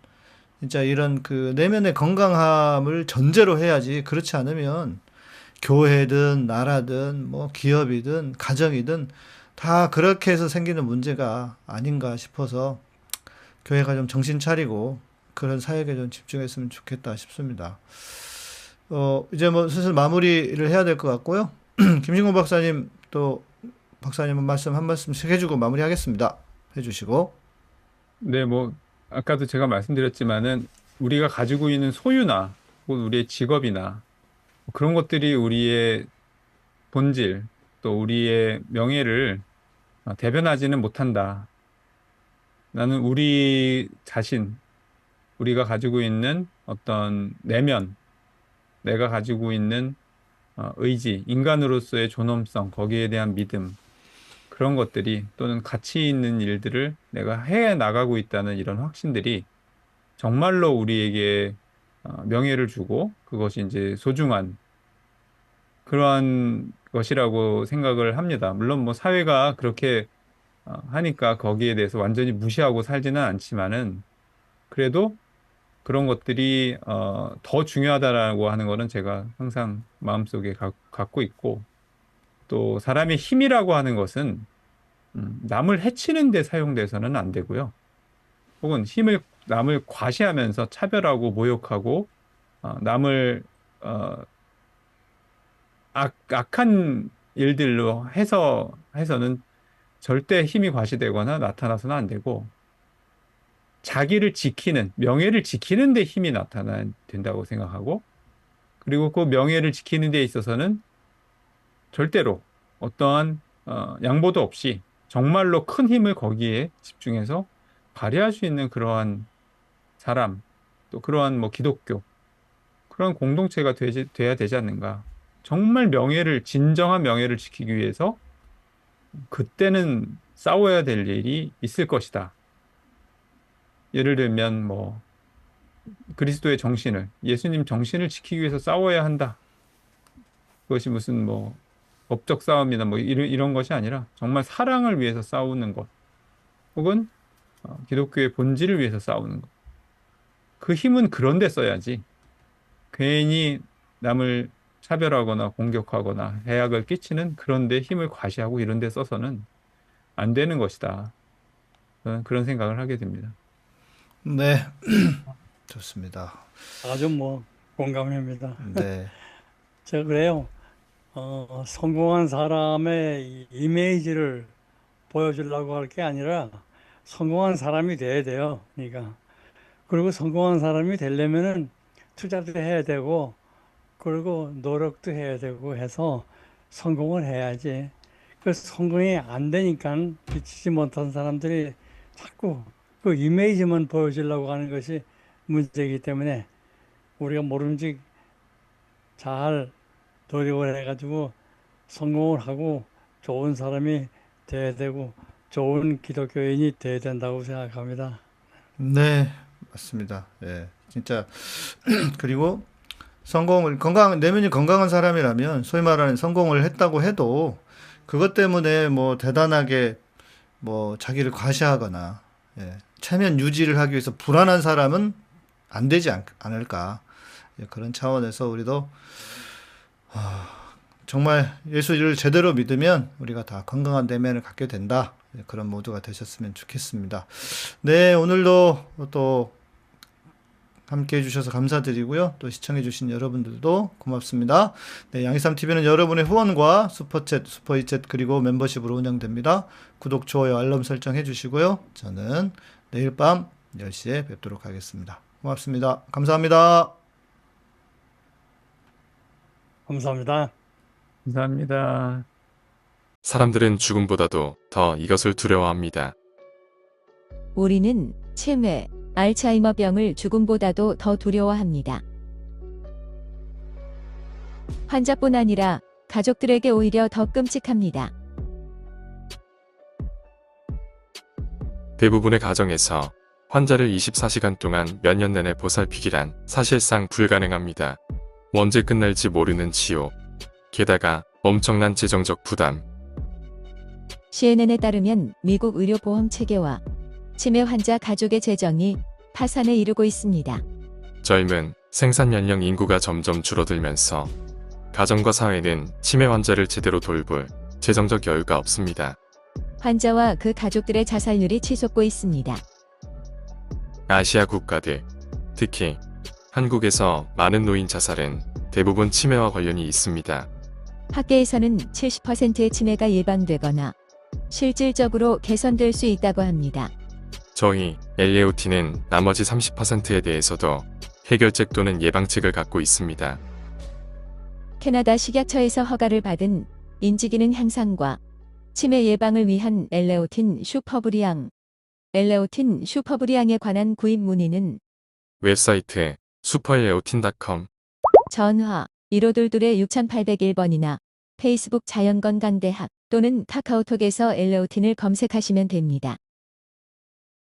진짜 이런 그 내면의 건강함을 전제로 해야지, 그렇지 않으면 교회든 나라든 뭐 기업이든 가정이든 다 그렇게 해서 생기는 문제가 아닌가 싶어서 교회가 좀 정신 차리고 그런 사역에 좀 집중했으면 좋겠다 싶습니다. 이제 뭐 슬슬 마무리를 해야 될 것 같고요. 김신곤 박사님 또 박사님 한 말씀씩 해주고 마무리하겠습니다. 해주시고. 네, 뭐 아까도 제가 말씀드렸지만은 우리가 가지고 있는 소유나 혹은 우리의 직업이나 그런 것들이 우리의 본질 또 우리의 명예를 대변하지는 못한다. 나는 우리 자신, 우리가 가지고 있는 어떤 내면, 내가 가지고 있는 의지, 인간으로서의 존엄성, 거기에 대한 믿음, 그런 것들이 또는 가치 있는 일들을 내가 해 나가고 있다는 이런 확신들이 정말로 우리에게 명예를 주고 그것이 이제 소중한 그러한 것이라고 생각을 합니다. 물론 뭐 사회가 그렇게 하니까 거기에 대해서 완전히 무시하고 살지는 않지만은 그래도 그런 것들이 더 중요하다라고 하는 거는 제가 항상 마음속에 갖고 있고 또 사람의 힘이라고 하는 것은 남을 해치는 데 사용돼서는 안 되고요. 혹은 남을 과시하면서 차별하고 모욕하고 남을 악한 일들로 해서는 절대 힘이 과시되거나 나타나서는 안 되고 자기를 지키는 명예를 지키는 데 힘이 나타나야 된다고 생각하고 그리고 그 명예를 지키는 데 있어서는 절대로 어떠한 양보도 없이 정말로 큰 힘을 거기에 집중해서 발휘할 수 있는 그러한 사람 또 그러한 뭐 기독교 그런 공동체가 돼야 되지 않는가. 정말 진정한 명예를 지키기 위해서 그때는 싸워야 될 일이 있을 것이다. 예를 들면 뭐 그리스도의 정신을 예수님 정신을 지키기 위해서 싸워야 한다. 그것이 무슨 뭐 법적 싸움이나 뭐 이런 것이 아니라 정말 사랑을 위해서 싸우는 것 혹은 기독교의 본질을 위해서 싸우는 것. 그 힘은 그런 데 써야지 괜히 남을 차별하거나 공격하거나 해악을 끼치는 그런 데 힘을 과시하고 이런 데 써서는 안 되는 것이다. 저는 그런 생각을 하게 됩니다. 네. 좋습니다. 아주 뭐 공감합니다. 네. 제가 그래요. 성공한 사람의 이미지를 보여주려고 할 게 아니라 성공한 사람이 돼야 돼요. 그러니까 그리고 성공한 사람이 되려면은 투자도 해야 되고 그리고 노력도 해야 되고 해서 성공을 해야지. 그 성공이 안 되니까 미치지 못한 사람들이 자꾸 그 이미지만 보여주려고 하는 것이 문제이기 때문에 우리가 모름지기 잘 노력을 해가지고 성공을 하고 좋은 사람이 돼야 되고 좋은 기독교인이 돼야 된다고 생각합니다. 네. 맞습니다. 예. 진짜 그리고 내면이 건강한 사람이라면 소위 말하는 성공을 했다고 해도 그것 때문에 뭐 대단하게 뭐 자기를 과시하거나 체면 유지를 하기 위해서 불안한 사람은 안 되지 않을까. 그런 차원에서 우리도 정말 예수를 제대로 믿으면 우리가 다 건강한 내면을 갖게 된다. 그런 모두가 되셨으면 좋겠습니다. 네, 오늘도 또 함께 해주셔서 감사드리고요. 또 시청해주신 여러분들도 고맙습니다. 네, 양희삼TV는 여러분의 후원과 슈퍼챗, 슈퍼이챗 그리고 멤버십으로 운영됩니다. 구독, 좋아요, 알람 설정 해주시고요. 저는 내일 밤 10시에 뵙도록 하겠습니다. 고맙습니다. 감사합니다. 감사합니다. 감사합니다. 사람들은 죽음보다도 더 이것을 두려워합니다. 우리는 치매, 알츠하이머병을 죽음보다도 더 두려워합니다. 환자뿐 아니라 가족들에게 오히려 더 끔찍합니다. 대부분의 가정에서 환자를 24시간 동안 몇 년 내내 보살피기란 사실상 불가능합니다. 언제 끝날지 모르는 치료, 게다가 엄청난 재정적 부담. CNN에 따르면 미국 의료보험 체계와 치매 환자 가족의 재정이 파산에 이르고 있습니다. 젊은 생산 연령 인구가 점점 줄어들면서 가정과 사회는 치매 환자를 제대로 돌볼 재정적 여유가 없습니다. 환자와 그 가족들의 자살률이 치솟고 있습니다. 아시아 국가들, 특히 한국에서 많은 노인 자살은 대부분 치매와 관련이 있습니다. 학계에서는 70%의 치매가 예방되거나 실질적으로 개선될 수 있다고 합니다. 저희 LAOT는 나머지 30%에 대해서도 해결책 또는 예방책을 갖고 있습니다. 캐나다 식약처에서 허가를 받은 인지기능 향상과 치매 예방을 위한 엘레오틴 슈퍼브리앙, 엘레오틴 슈퍼브리앙에 관한 구입 문의는 웹사이트 superleotin.com 전화 1522-6801번이나 페이스북 자연건강대학 또는 카카오톡에서 엘레오틴을 검색하시면 됩니다.